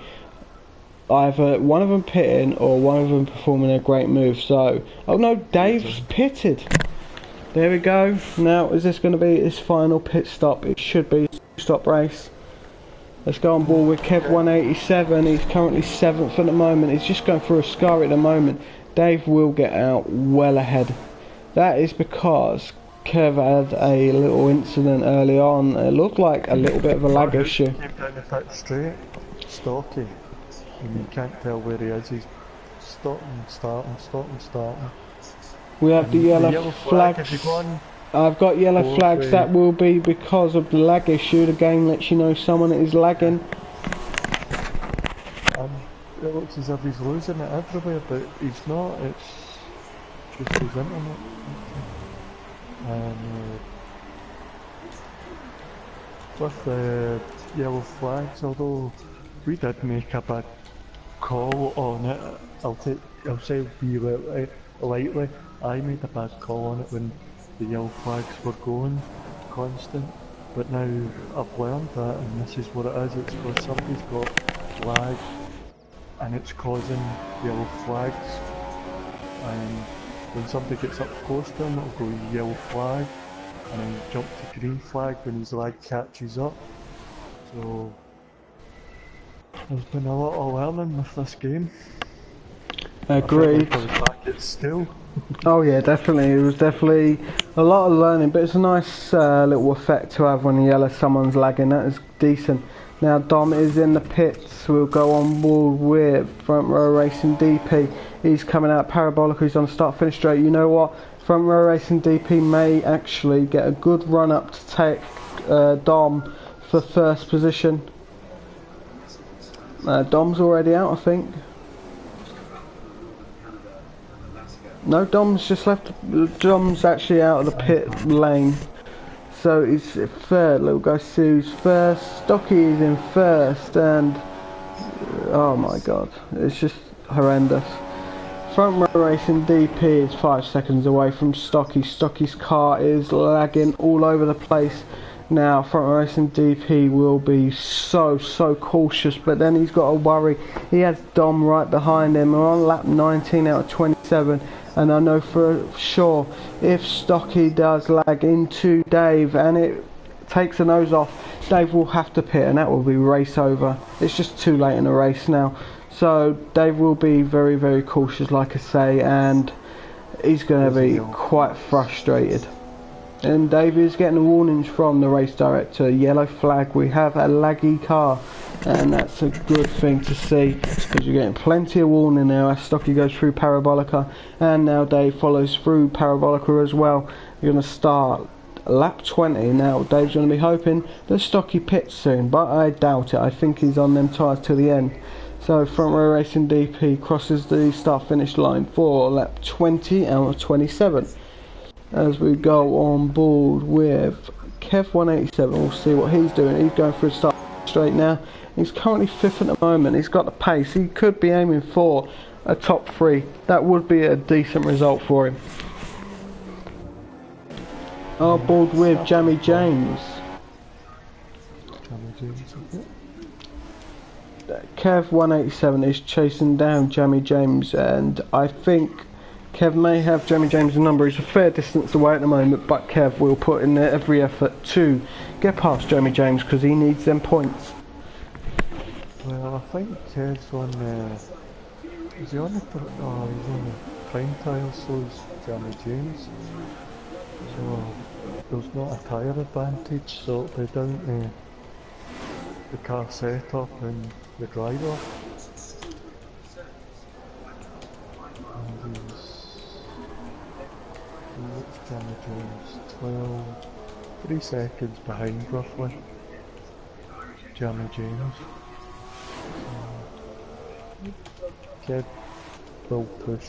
either one of them pitting or one of them performing a great move. So, oh no, Dave's pitted. There we go. Now, is this going to be his final pit stop? It should be. Stop race. Let's go on board with Kev 187. He's currently 7th at the moment. He's just going through a scar at the moment. Dave will get out well ahead. That is because Kev had a little incident early on. It looked like a little bit of a lag issue. He came down the pit straight, Stocky, and you can't tell where he is. He's starting. We have the yellow flags. I've got yellow flags. That will be because of the lag issue. The game lets you know someone is lagging. It looks as if he's losing it everywhere, but he's not. It's just his internet. And with the yellow flags, although we did make a bad call on it, I'll say we lightly. I made a bad call on it when the yellow flags were going constant, but now I've learned that, and this is what it is. It's where somebody's got lag and it's causing yellow flags, and when somebody gets up close to him, it'll go yellow flag and then jump to green flag when his lag catches up. So there's been a lot of learning with this game. Agreed. Still. Oh yeah, definitely. It was definitely a lot of learning, but it's a nice little effect to have when you yell at someone's lagging. That is decent. Now Dom is in the pits. We'll go on board with Front Row Racing DP. He's coming out Parabolica. He's on the start finish straight. You know what? Front Row Racing DP may actually get a good run up to take Dom for first position. Dom's already out, I think. No, Dom's just left. Dom's actually out of the pit lane. So he's third. Little guy Sue's first. Stocky is in first, and oh my god, it's just horrendous. Front Row Racing DP is 5 seconds away from Stocky. Stocky's car is lagging all over the place. Now Front Row Racing DP will be so cautious, but then he's got to worry. He has Dom right behind him. We're on lap 19 out of 27. And I know for sure if Stocky does lag into Dave and it takes a nose off, Dave will have to pit, and that will be race over. It's just too late in the race now. So Dave will be very cautious, like I say, and he's going to be quite frustrated. And Dave is getting warnings from the race director. Yellow flag, we have a laggy car. And that's a good thing to see, because you're getting plenty of warning now as Stocky goes through Parabolica. And now Dave follows through Parabolica as well. You're going to start lap 20. Now Dave's going to be hoping that Stocky pits soon, but I doubt it. I think he's on them tyres to the end. So Front Row Racing DP crosses the start finish line for lap 20 out of 27. As we go on board with Kev 187, we'll see what he's doing. He's going through the start straight now. He's currently 5th at the moment. He's got the pace. He could be aiming for a top 3. That would be a decent result for him. On board with Jamie James. Kev 187 is chasing down Jamie James, and I think Kev may have Jamie James' number. He's a fair distance away at the moment, but Kev will put in every effort to get past Jamie James because he needs them points. Well, I think Kev's on is he on the he's on the prime tyre, so is Jamie James. So there's not a tyre advantage, so it'll be down to the car setup and the driver. And what's Jamie James? 12, 3 seconds behind roughly. Jamie James. Kev will push.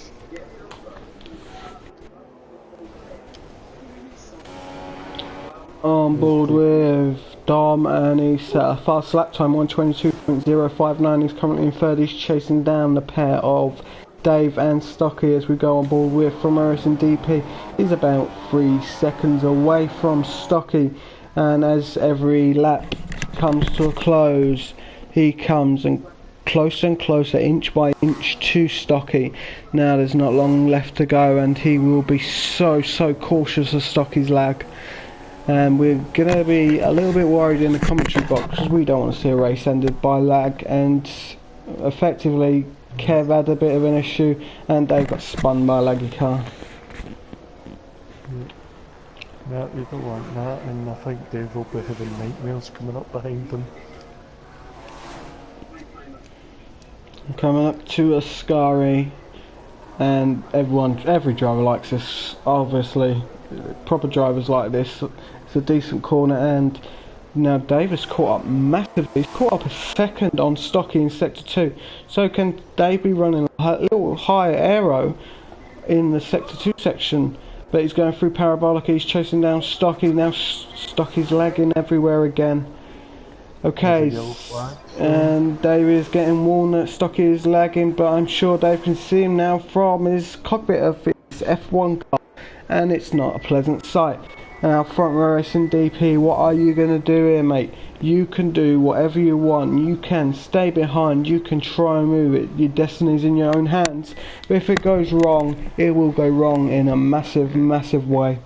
On board with Dom, and he's set a fast lap time 1:22.059. He's currently in 3rd. He's chasing down the pair of Dave and Stocky as we go on board with from Racing DP. He's about 3 seconds away from Stocky, and as every lap comes to a close, he comes and closer, inch by inch to Stocky. Now there's not long left to go, and he will be so cautious of Stocky's lag. And we're going to be a little bit worried in the commentary box because we don't want to see a race ended by lag. And effectively, Kev had a bit of an issue, and Dave got spun by a laggy car. No, you don't want that, and I think Dave will be having nightmares coming up behind him. Coming up to Ascari, and every driver likes this, obviously. Proper drivers like this. It's a decent corner, and now Davis caught up massively. He's caught up a second on Stocky in sector 2. So can Dave be running a little higher aero in the sector 2 section? But he's going through Parabolica. He's chasing down Stocky. Now Stocky's lagging everywhere again. Okay, and Dave is getting warned that Stocky is lagging, but I'm sure Dave can see him now from his cockpit of his F1 car, and it's not a pleasant sight. Now, Front Row Racing DP, what are you going to do here, mate? You can do whatever you want. You can stay behind. You can try and move it. Your destiny's in your own hands. But if it goes wrong, it will go wrong in a massive way.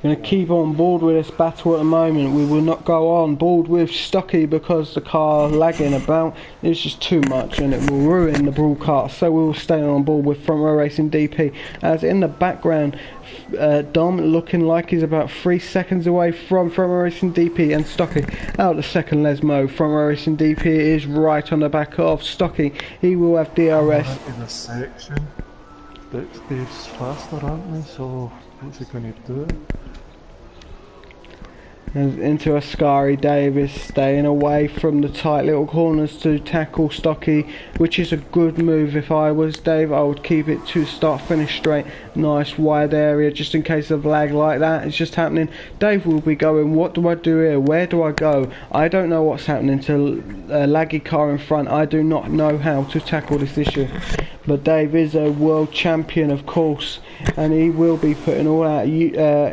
We're going to keep on board with this battle at the moment. We will not go on board with Stocky because the car lagging about is just too much and it will ruin the broadcast. So we will stay on board with Front Row Racing DP. As in the background, Dom looking like he's about 3 seconds away from Front Row Racing DP, and Stocky out the second Lesmo. Front Row Racing DP is right on the back of Stocky. He will have DRS. In a section that's Dave's faster, aren't they? So what's he going to do? Into Ascari. Dave is staying away from the tight little corners to tackle Stocky, which is a good move. If I was Dave, I would keep it to start finish straight. Nice wide area just in case of lag like that is just happening. Dave will be going, what do I do here? Where do I go? I don't know what's happening to a laggy car in front. I do not know how to tackle this issue. But Dave is a world champion, of course, and he will be putting all that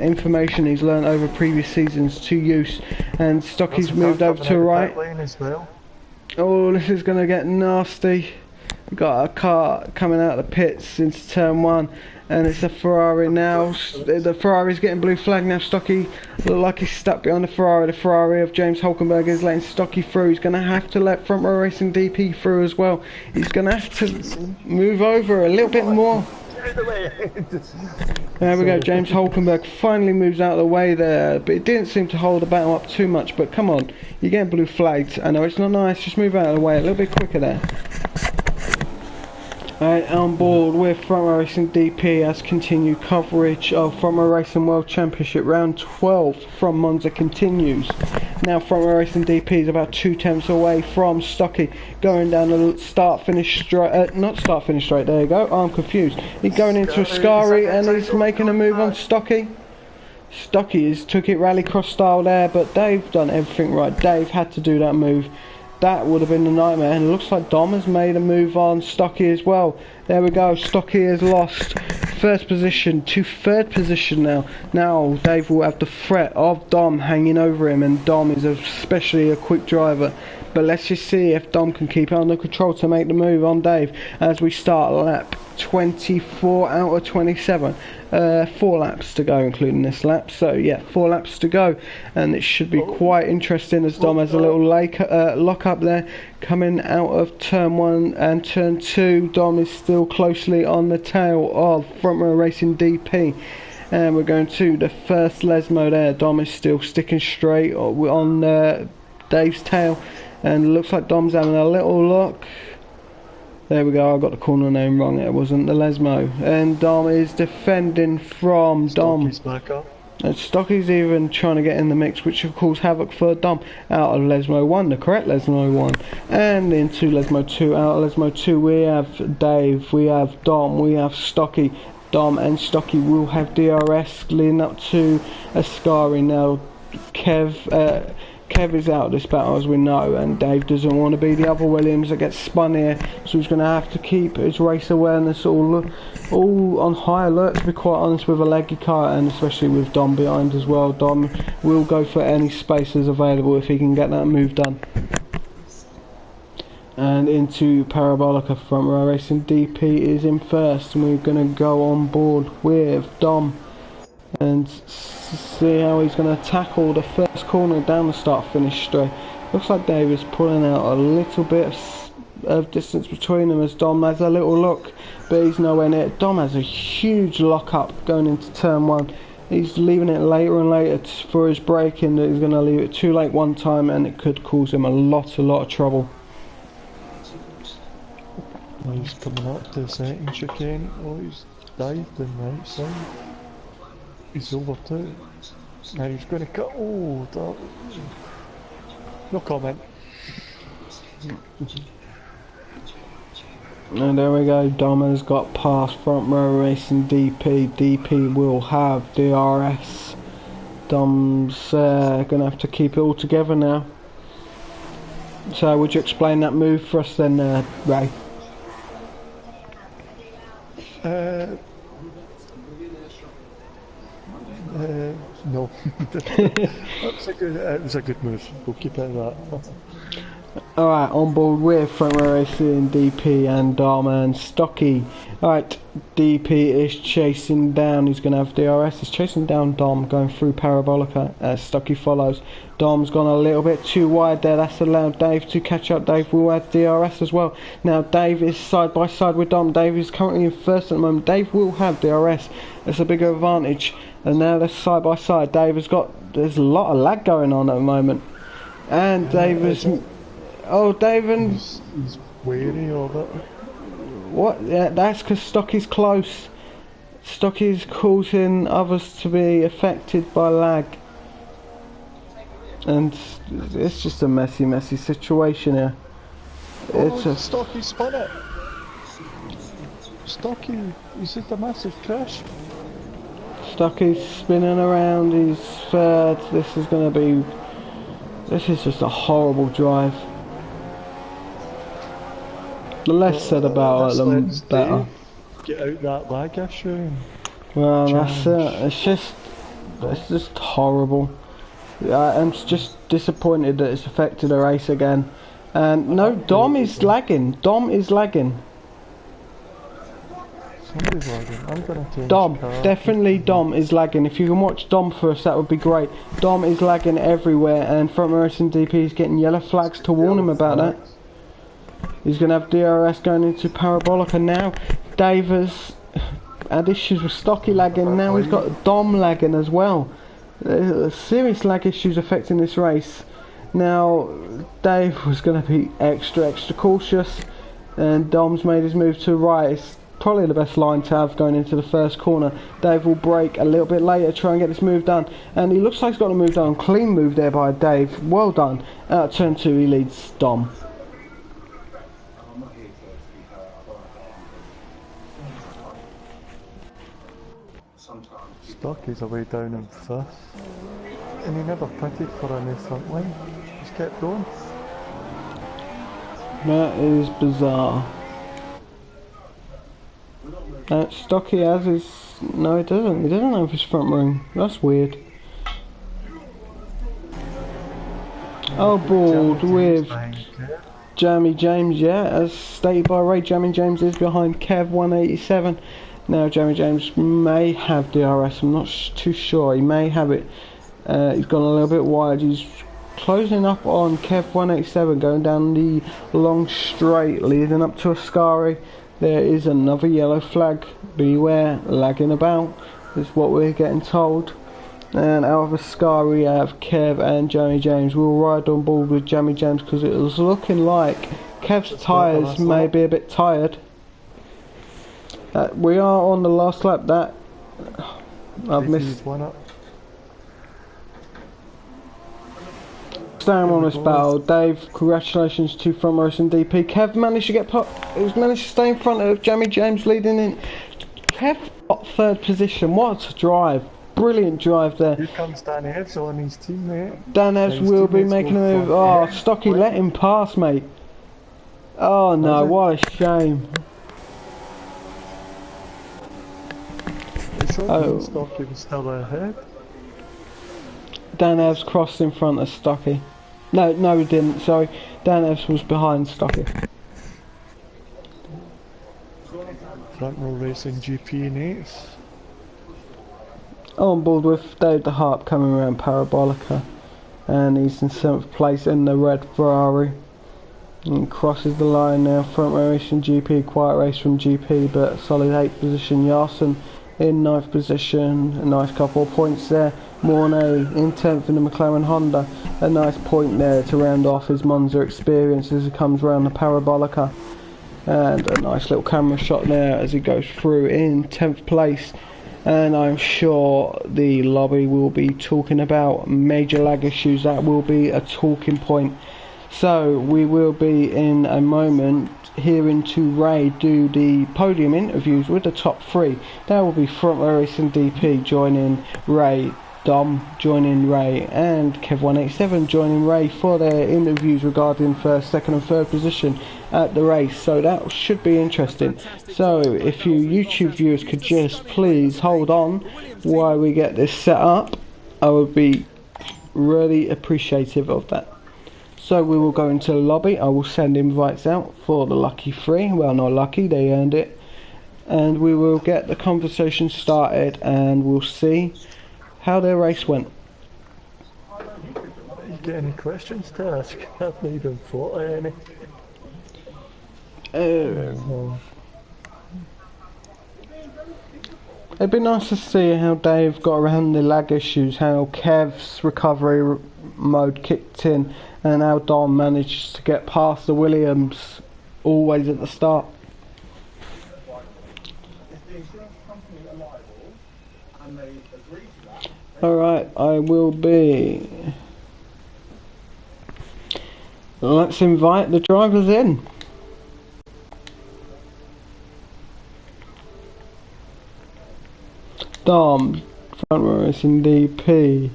information he's learned over previous seasons to use. And Stocky's moved over to right. As well. Oh, this is going to get nasty. We've got a car coming out of the pits into turn 1, and it's a Ferrari now. The Ferrari's getting blue flag now. Stocky look like he's stuck behind the Ferrari. The Ferrari of James Hulkenberg is letting Stocky through. He's going to have to let Front Row Racing DP through as well. He's going to have to move over a little bit more. out the way. There we go, James Hulkenberg finally moves out of the way there, but it didn't seem to hold the battle up too much, but come on, you're getting blue flags. I know it's not nice, just move out of the way a little bit quicker there. Right, on board with Front Row Racing DP as continued coverage of Front Row Racing World Championship round 12 from Monza continues. Now Front Row Racing DP is about 2 tenths away from Stocky, going down the start-finish straight, not start-finish straight, there you go, I'm confused. He's going into Ascari and he's making a move on Stocky. Stocky took it rallycross style there, but Dave done everything right. Dave had to do that move. That would have been a nightmare, and it looks like Dom has made a move on Stocky as well. There we go, Stocky has lost first position to third position now. Now Dave will have the threat of Dom hanging over him, and Dom is especially a quick driver. But let's just see if Dom can keep it under control to make the move on Dave as we start lap 24 out of 27. 4 laps to go including this lap, so yeah, 4 laps to go, and it should be quite interesting as Dom has a little lock up there coming out of turn 1 and turn 2. Dom is still closely on the tail of Front Row Racing DP, and we're going to the first Lesmo there. Dom is still sticking straight on Dave's tail, and it looks like Dom's having a little look. There we go, I got the corner name wrong, it wasn't the Lesmo. And Dom is defending from Dom. Stocky's back up. And Stocky's even trying to get in the mix, which of course havoc for Dom out of Lesmo 1, the correct Lesmo 1. And into Lesmo 2, out of Lesmo 2 we have Dave, we have Dom, we have Stocky. Dom and Stocky will have DRS leading up to Ascari now. Kev is out of this battle as we know, and Dave doesn't want to be the other Williams that gets spun here, so he's going to have to keep his race awareness all on high alert, to be quite honest, with a leggy car, and especially with Dom behind as well. Dom will go for any spaces available if he can get that move done. And into Parabolica, Front Row Racing DP is in first, and we're going to go on board with Dom and see how he's going to tackle the first corner down the start finish straight. Looks like Dave is pulling out a little bit of distance between them as Dom has a little look, but he's nowhere near it. Dom has a huge lock up going into turn 1. He's leaving it later and later for his braking, that he's going to leave it too late one time, and it could cause him a lot of trouble. Now he's coming up to the second chicane. Oh, he's dived in the outside. He's overtook. Now he's going to cut. Oh, that. No comment. And there we go, Dom has got past Front Row Racing DP. DP will have DRS. Dom's going to have to keep it all together now. So would you explain that move for us then, Ray? No. It was a good move. We'll keep it at that. Alright, on board with Front Row Racing, DP and Dom and Stocky. Alright, DP is chasing down, he's going to have DRS, he's chasing down Dom, going through Parabolica as Stocky follows. Dom's gone a little bit too wide there, that's allowed Dave to catch up. Dave will have DRS as well. Now Dave is side by side with Dom. Dave is currently in first at the moment. Dave will have DRS, that's a bigger advantage. And now they're side by side. Dave has got, there's a lot of lag going on at the moment. And Dave is... Oh, Dave and... He's wary of it. What? Yeah, that's because Stocky's close. Stocky's causing others to be affected by lag. And it's just a messy situation here. It's a... Stocky spun it. Stocky, he's had a massive crash. Stocky's spinning around, he's third. This is going to be... This is just a horrible drive. The less said about it, the better. Get out that lag issue. Well, that's it. It's just horrible. I'm just disappointed that it's affected the race again. And no, Dom is lagging. Dom is lagging. Somebody's lagging. I'm gonna change Dom, car. definitely Dom is lagging. If you can watch Dom for us, that would be great. Dom is lagging everywhere, and Front Row Racing DP is getting yellow flags to warn him about that. He's going to have DRS going into Parabolica now. had issues with Stocky lagging, now he's got Dom lagging as well. Serious lag issues affecting this race. Now, Dave was going to be extra cautious, and Dom's made his move to right. It's probably the best line to have going into the first corner. Dave will brake a little bit later, try and get this move done, and he looks like he's got a move done. Clean move there by Dave, well done. Out of turn 2 he leads Dom. Stocky's away down in 5th, and he never pitted for a new front line, just kept going. That is bizarre. Stocky has his... No, he doesn't. He doesn't have his front ring. That's weird. Oh, bald with Jamie James, yeah. As stated by Ray, Jamie James is behind Kev 187. Now, Jamie James may have DRS. I'm not too sure. He may have it. He's gone a little bit wide. He's closing up on Kev 187, going down the long straight, leading up to Ascari. There is another yellow flag. Beware, lagging about, is what we're getting told. And out of Ascari we have Kev and Jamie James. We'll ride on board with Jamie James because it was looking like Kev's tyres may be a bit tired. We are on the last lap. That I've missed. Staying on this battle, Dave. Congratulations to front racing DP. Kev managed to get He's managed to stay in front of Jamie James, leading in. Kev got 3rd position. What a drive! Brilliant drive there. Here comes Dan Evs on his teammate. Dan Evs will be making a move. Oh, Stocky let him pass, mate. Oh no, what a shame. Oh, Stocky was still ahead. Dan Evs crossed in front of Stocky. No, he didn't. Sorry, Dan Evs was behind Stocky. Front row racing GP in 8th. On board with Dave the Harp coming around Parabolica, and he's in 7th place in the red Ferrari. And crosses the line now. Front row racing GP, quiet race from GP, but solid 8th position. Yarson in 9th position, a nice couple of points there. Mornay in 10th in the McLaren Honda, a nice point there to round off his Monza experience as he comes around the Parabolica, and a nice little camera shot there as he goes through in 10th place. And I'm sure the lobby will be talking about major lag issues. That will be a talking point. So we will be in a moment hearing to Ray do the podium interviews with the top 3. That will be front row racing DP joining Ray, Dom joining Ray, and Kev 187 joining Ray for their interviews regarding 1st, 2nd and 3rd position at the race. So that should be interesting. So if you YouTube viewers could just please hold on while we get this set up, I would be really appreciative of that. So we will go into the lobby. I will send invites out for the lucky 3. Well, not lucky, they earned it. And we will get the conversation started, and we'll see how their race went. You get any questions to ask? I've not even thought of any. It'd be nice to see how Dave got around the lag issues, how Kev's recovery mode kicked in, and how Dom managed to get past the Williams always at the start. Alright, I will be... Let's invite the drivers in. Dom, front row racing DP,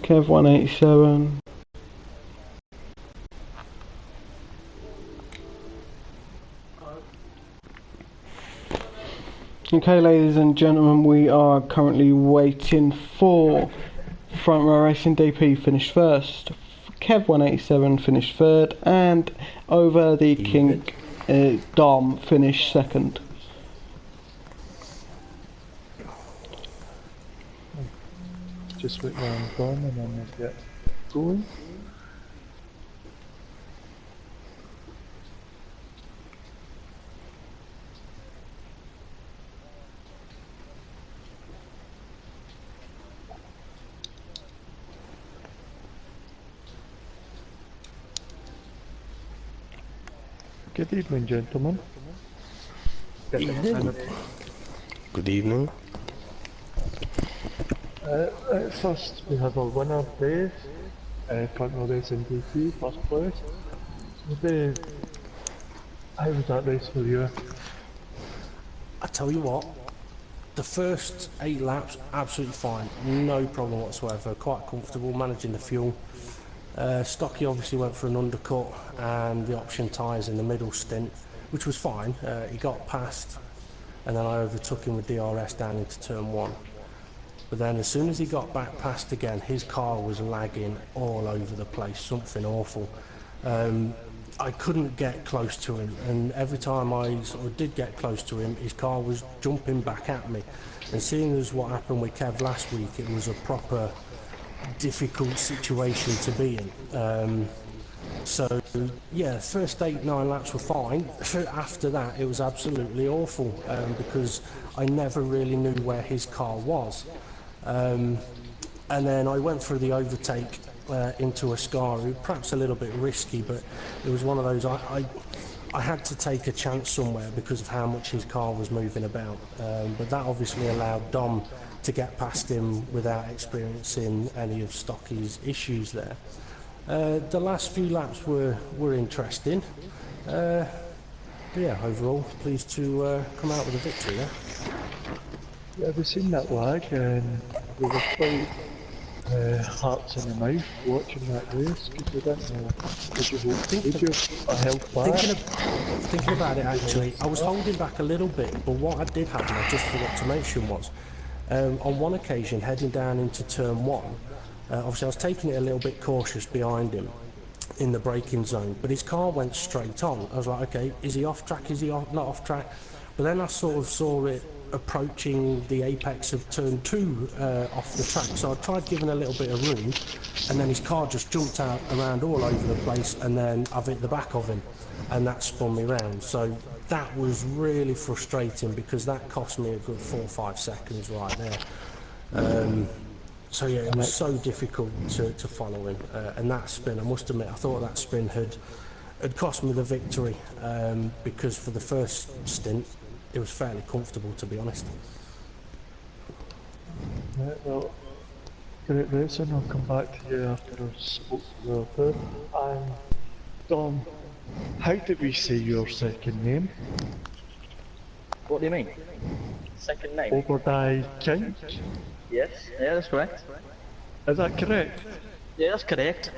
Kev 187. Okay, ladies and gentlemen, we are currently waiting for front row racing DP finished 1st, Kev 187 finished 3rd, and over the King Dom finished 2nd. Just wait while I'm gone and then we'll get going. Good evening, gentlemen. Evening. Good evening. First, we have our winner, Dave, front row race in DP, first place. So Dave, how was that race for you? I tell you what, the first 8 laps, absolutely fine. No problem whatsoever. Quite comfortable managing the fuel. Stocky obviously went for an undercut and the option tyres in the middle stint, which was fine. He got past and then I overtook him with DRS down into turn 1. But then as soon as he got back past again, his car was lagging all over the place, something awful. I couldn't get close to him, and every time I sort of did get close to him, his car was jumping back at me. And seeing as what happened with Kev last week, it was a proper difficult situation to be in. So yeah, first 8-9 laps were fine. After that it was absolutely awful, because I never really knew where his car was. And then I went through the overtake into a Scaru, perhaps a little bit risky, but it was one of those I had to take a chance somewhere because of how much his car was moving about. But that obviously allowed Dom to get past him without experiencing any of Stocky's issues there. The last few laps were interesting. But yeah, overall pleased to come out with a victory there. Yeah, we've seen that lag, and we were quite hearts in the mouth watching that race because we didn't know. Did you help back? Thinking about it actually, I was holding back a little bit, but what I did have, and I just forgot to mention, was on one occasion heading down into turn 1, obviously I was taking it a little bit cautious behind him in the braking zone, but his car went straight on. I was like, okay, is he off track, is he not off track? But then I sort of saw it approaching the apex of turn 2 off the track, so I tried giving a little bit of room, and then his car just jumped out around all over the place, and then I've hit the back of him, and that spun me round. So that was really frustrating because that cost me a good 4 or 5 seconds right there. So yeah, it was so difficult to follow him, and that spin, I must admit, I thought that spin had cost me the victory, because for the first stint it was fairly comfortable, to be honest. Yeah, well, great racing. I'll come back to you after I've spoke to the other. And Dom, how did we say your second name? What do you mean? Second name? Obadiah King? Yes, yeah, that's correct. Is that correct? Yeah, that's correct.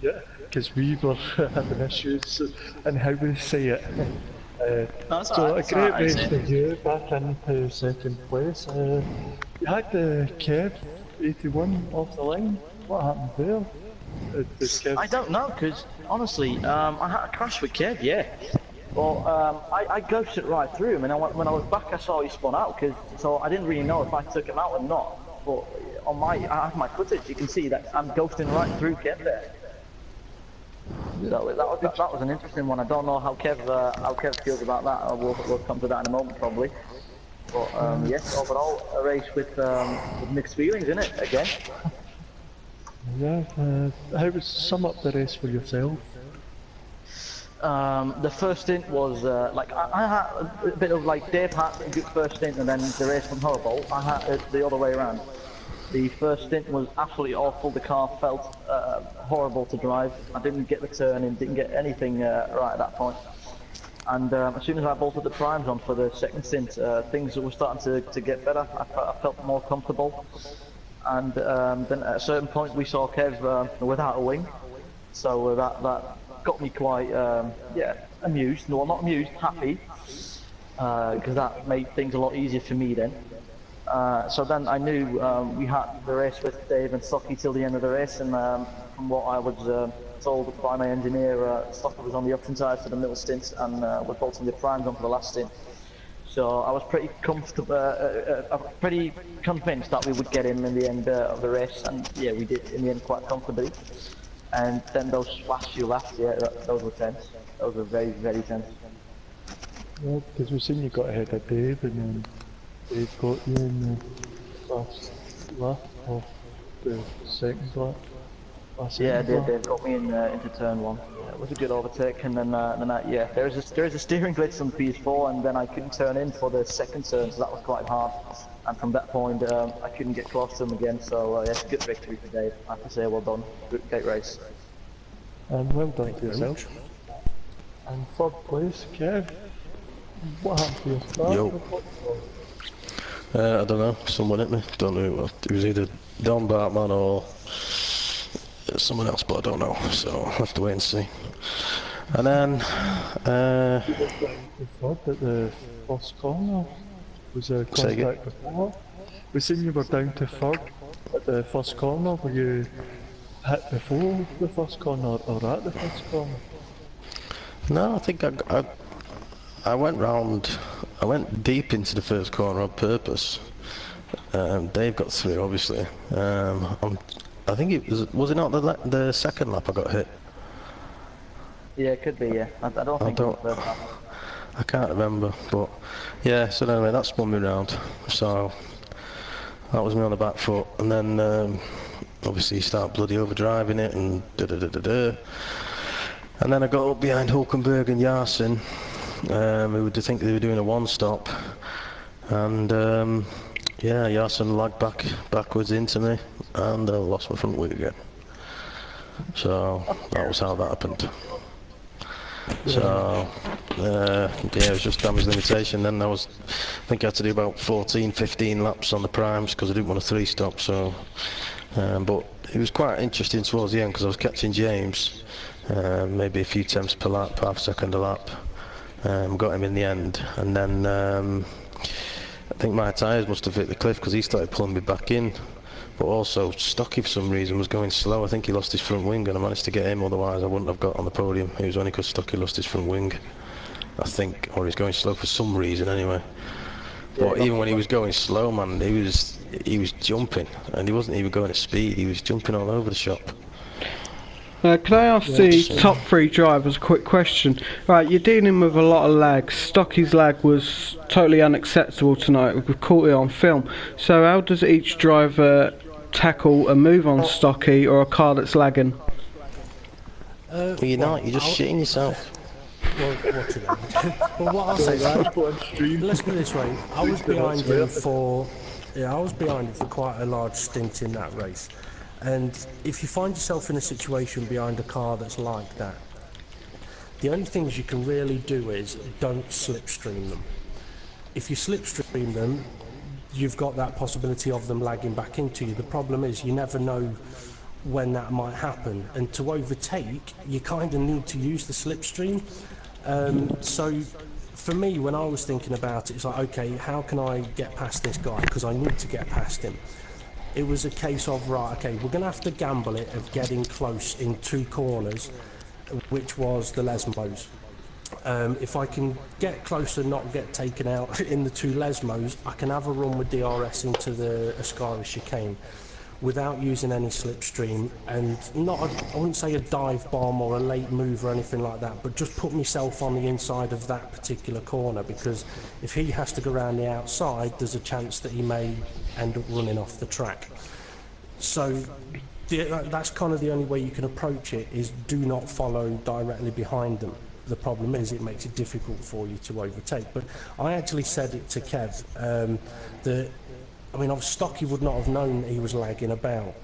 Yeah, because we were having issues in how we say it. So a great race for you, back into second place. You had the Kev 81 off the line. What happened there? I don't know, because honestly, I had a crash with Kev, yeah. Well, I ghosted right through him, and when I was back, I saw he spun out, so I didn't really know if I took him out or not. But on I have my footage, you can see that I'm ghosting right through Kev there. So that was an interesting one. I don't know how Kev feels about that. We'll come to that in a moment probably. But yes, overall a race with mixed feelings in it again. Yeah. How was sum up the race for yourself? The first stint was like I had a bit of like Dave had a good first stint, and then the race went horrible. I had it the other way around. The first stint was absolutely awful. The car felt horrible to drive. I didn't get the turn and didn't get anything right at that point. And as soon as I bolted the primes on for the second stint, things were starting to get better. I felt more comfortable. And then at a certain point we saw Kev without a wing. So that got me quite, yeah, amused. No, not amused, happy. Because that made things a lot easier for me then. So then I knew we had the race with Dave and Stocky till the end of the race, and from what I was told by my engineer, Stocky was on the option side for the middle stint and was bolting the primes on for the last stint. So I was pretty comfortable, pretty convinced that we would get him in the end of the race, and yeah, we did in the end quite comfortably. And then those last few laps, yeah, those were tense. Those were very, very tense. Yeah, because we've seen you got ahead of Dave, and then Dave got you in the last lap of the second lap. Yeah, Dave got me in into turn 1. Yeah, was a good overtake, and then yeah, there is a steering glitch on the PS4, and then I couldn't turn in for the second turn, so that was quite hard. And from that point, I couldn't get close to him again. So yeah, good victory for Dave. I have to say, well done. Great race. And well done to yourself. And third place, Kev. What happened to your start? Yo. I don't know, someone hit me, don't know who it was. It was either Don Bartman or someone else, but I don't know, so I'll have to wait and see. And then, We thought that the first corner was a contact before. We seen you were down to third at the first corner. Were you hit before the first corner or at the first corner? no, I think I went round, I went deep into the first corner on purpose. Dave got through, obviously. I think it was it not the second lap I got hit? Yeah, it could be. Yeah, I don't think. I can't remember, but yeah. So anyway, that spun me round. So that was me on the back foot, and then obviously you start bloody overdriving it and da da da da da. And then I got up behind Hulkenberg and Yarson, who would think they were doing a one-stop, and yeah, Yarson lagged backwards into me, and I lost my front wheel again. So that was how that happened. So yeah, it was just damage limitation. Then I think I had to do about 14-15 laps on the primes because I didn't want a 3-stop. So, but it was quite interesting towards the end because I was catching James, maybe a few tenths per lap, half a second a lap. Got him in the end, and then I think my tyres must have hit the cliff because he started pulling me back in. But also Stocky for some reason was going slow. I think he lost his front wing and I managed to get him, otherwise I wouldn't have got on the podium. It was only because Stocky lost his front wing, I think, or he's going slow for some reason anyway. But even when he was going slow, man, he was jumping, and he wasn't even going at speed, he was jumping all over the shop. Can I ask the top 3 drivers a quick question? Right, you're dealing with a lot of lag. Stocky's lag was totally unacceptable tonight. We've caught it on film. So how does each driver tackle a move on Stocky or a car that's lagging? Well, you're not, you're just shitting yourself. Well, well, what I'll say, right, let's put it this way. I was behind him for quite a large stint in that race. And if you find yourself in a situation behind a car that's like that, the only things you can really do is don't slipstream them. If you slipstream them, you've got that possibility of them lagging back into you. The problem is you never know when that might happen, and to overtake you kind of need to use the slipstream. So for me, when I was thinking about it, it's like, okay, how can I get past this guy, because I need to get past him. It was a case of, right, okay, we're going to have to gamble it of getting close in 2 corners, which was the Lesmos. If I can get close and not get taken out in the 2 Lesmos, I can have a run with DRS into the Ascari chicane without using any slipstream, and I wouldn't say a dive bomb or a late move or anything like that, but just put myself on the inside of that particular corner, because if he has to go around the outside, there's a chance that he may end up running off the track. So that's kind of the only way you can approach it, is do not follow directly behind them. The problem is it makes it difficult for you to overtake. But I actually said it to Kev, that, I mean, Stocky would not have known he was lagging about.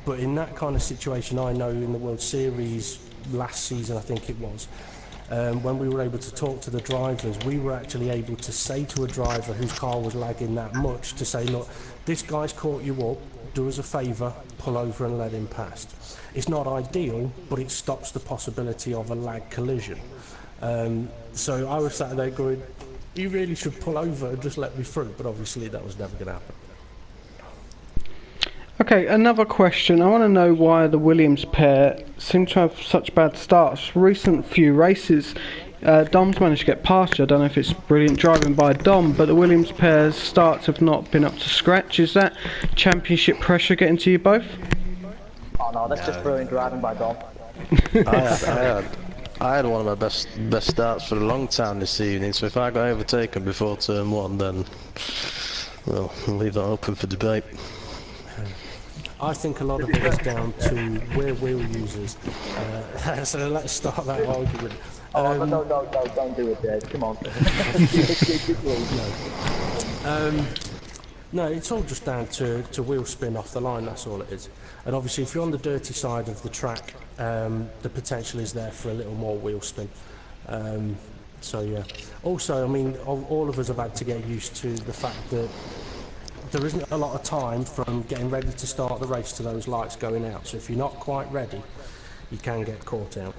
But in that kind of situation, I know in the World Series last season, I think it was, when we were able to talk to the drivers, we were actually able to say to a driver whose car was lagging that much, to say, look, this guy's caught you up, do us a favour, pull over and let him past. It's not ideal, but it stops the possibility of a lag collision. So I was sat there going, you really should pull over and just let me through, but obviously that was never going to happen. Okay, another question. I want to know why the Williams pair seem to have such bad starts. Recent few races, Dom's managed to get past you. I don't know if it's brilliant driving by Dom, but the Williams pair's starts have not been up to scratch. Is that championship pressure getting to you both? Oh no, that's just brilliant driving by Dom. I had one of my best starts for a long time this evening, so if I got overtaken before turn 1, then, well, I'll leave that open for debate. I think a lot of it is down to we're wheel users. So let's start that argument. No, don't do it, Dad. Come on. No, it's all just down to wheel spin off the line, that's all it is. And obviously if you're on the dirty side of the track, the potential is there for a little more wheel spin. So yeah. Also, I mean, all of us have had to get used to the fact that there isn't a lot of time from getting ready to start the race to those lights going out. So if you're not quite ready, you can get caught out.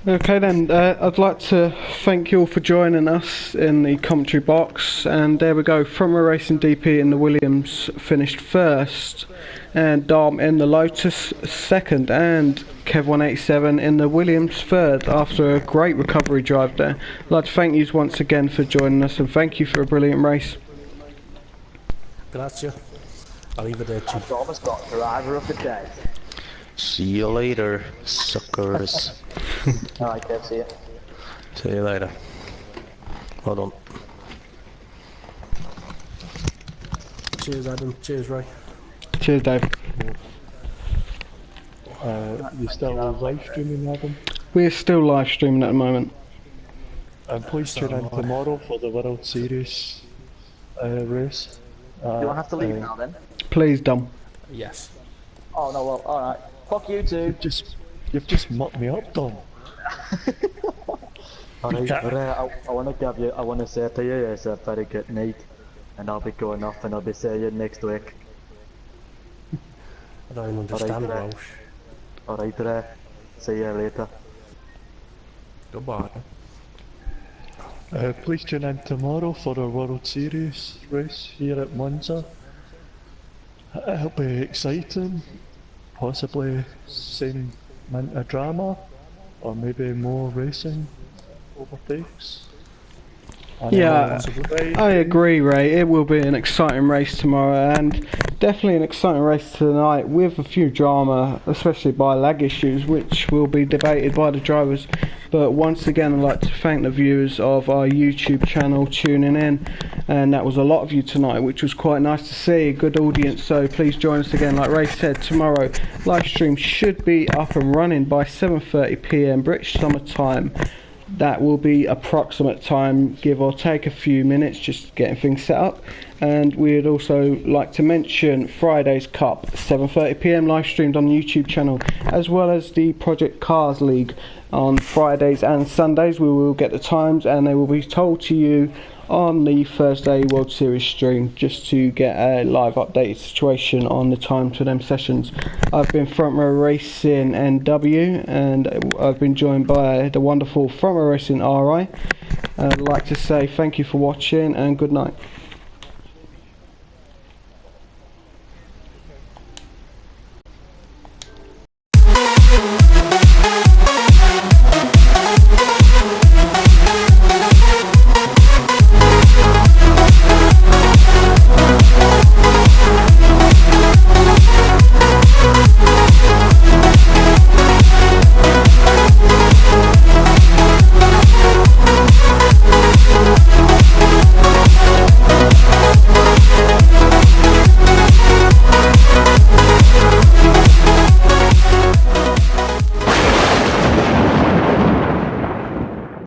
Okay then, I'd like to thank you all for joining us in the commentary box, and there we go, Front Row Racing DP in the Williams finished first, and Dom in the Lotus second, and Kev187 in the Williams third after a great recovery drive there. I'd like to thank you once again for joining us, and thank you for a brilliant race. Grazie. Arrivederci. I've almost got driver of the day. See you later, suckers. Alright, Kev, see ya. See you later. Well done. Cheers, Adam. Cheers, Ray. Cheers, Dave. You still live streaming, Adam? We're still live streaming at the moment. And please tune in tomorrow for the World Series race. Do I have to leave now then? Please, Dom. Yes. Oh no, well, alright. Fuck you too. You've just mucked me up, Dom. Alright, I want to say to you, it's a very good night, and I'll be going off and I'll be seeing you next week. I don't understand Welsh. Alright, Ray. See you later. Goodbye. Please tune in tomorrow for our World Series race here at Monza. It'll be exciting, possibly same amount of drama, or maybe more racing overtakes. Yeah, I agree, Ray. It will be an exciting race tomorrow, and definitely an exciting race tonight with a few drama, especially by lag issues, which will be debated by the drivers. But once again, I'd like to thank the viewers of our YouTube channel tuning in, and that was a lot of you tonight, which was quite nice to see, a good audience. So please join us again. Like Ray said, tomorrow live stream should be up and running by 7:30 PM British Summer Time. That will be approximate time, give or take a few minutes, just getting things set up. And we'd also like to mention Friday's Cup, 7:30 PM live streamed on the YouTube channel, as well as the Project Cars League on Fridays and Sundays. We will get the times and they will be told to you on the Thursday World Series stream, just to get a live updated situation on the time to them sessions. I've been Front Row Racing NW, and I've been joined by the wonderful Front Row Racing RI. I'd like to say thank you for watching and good night.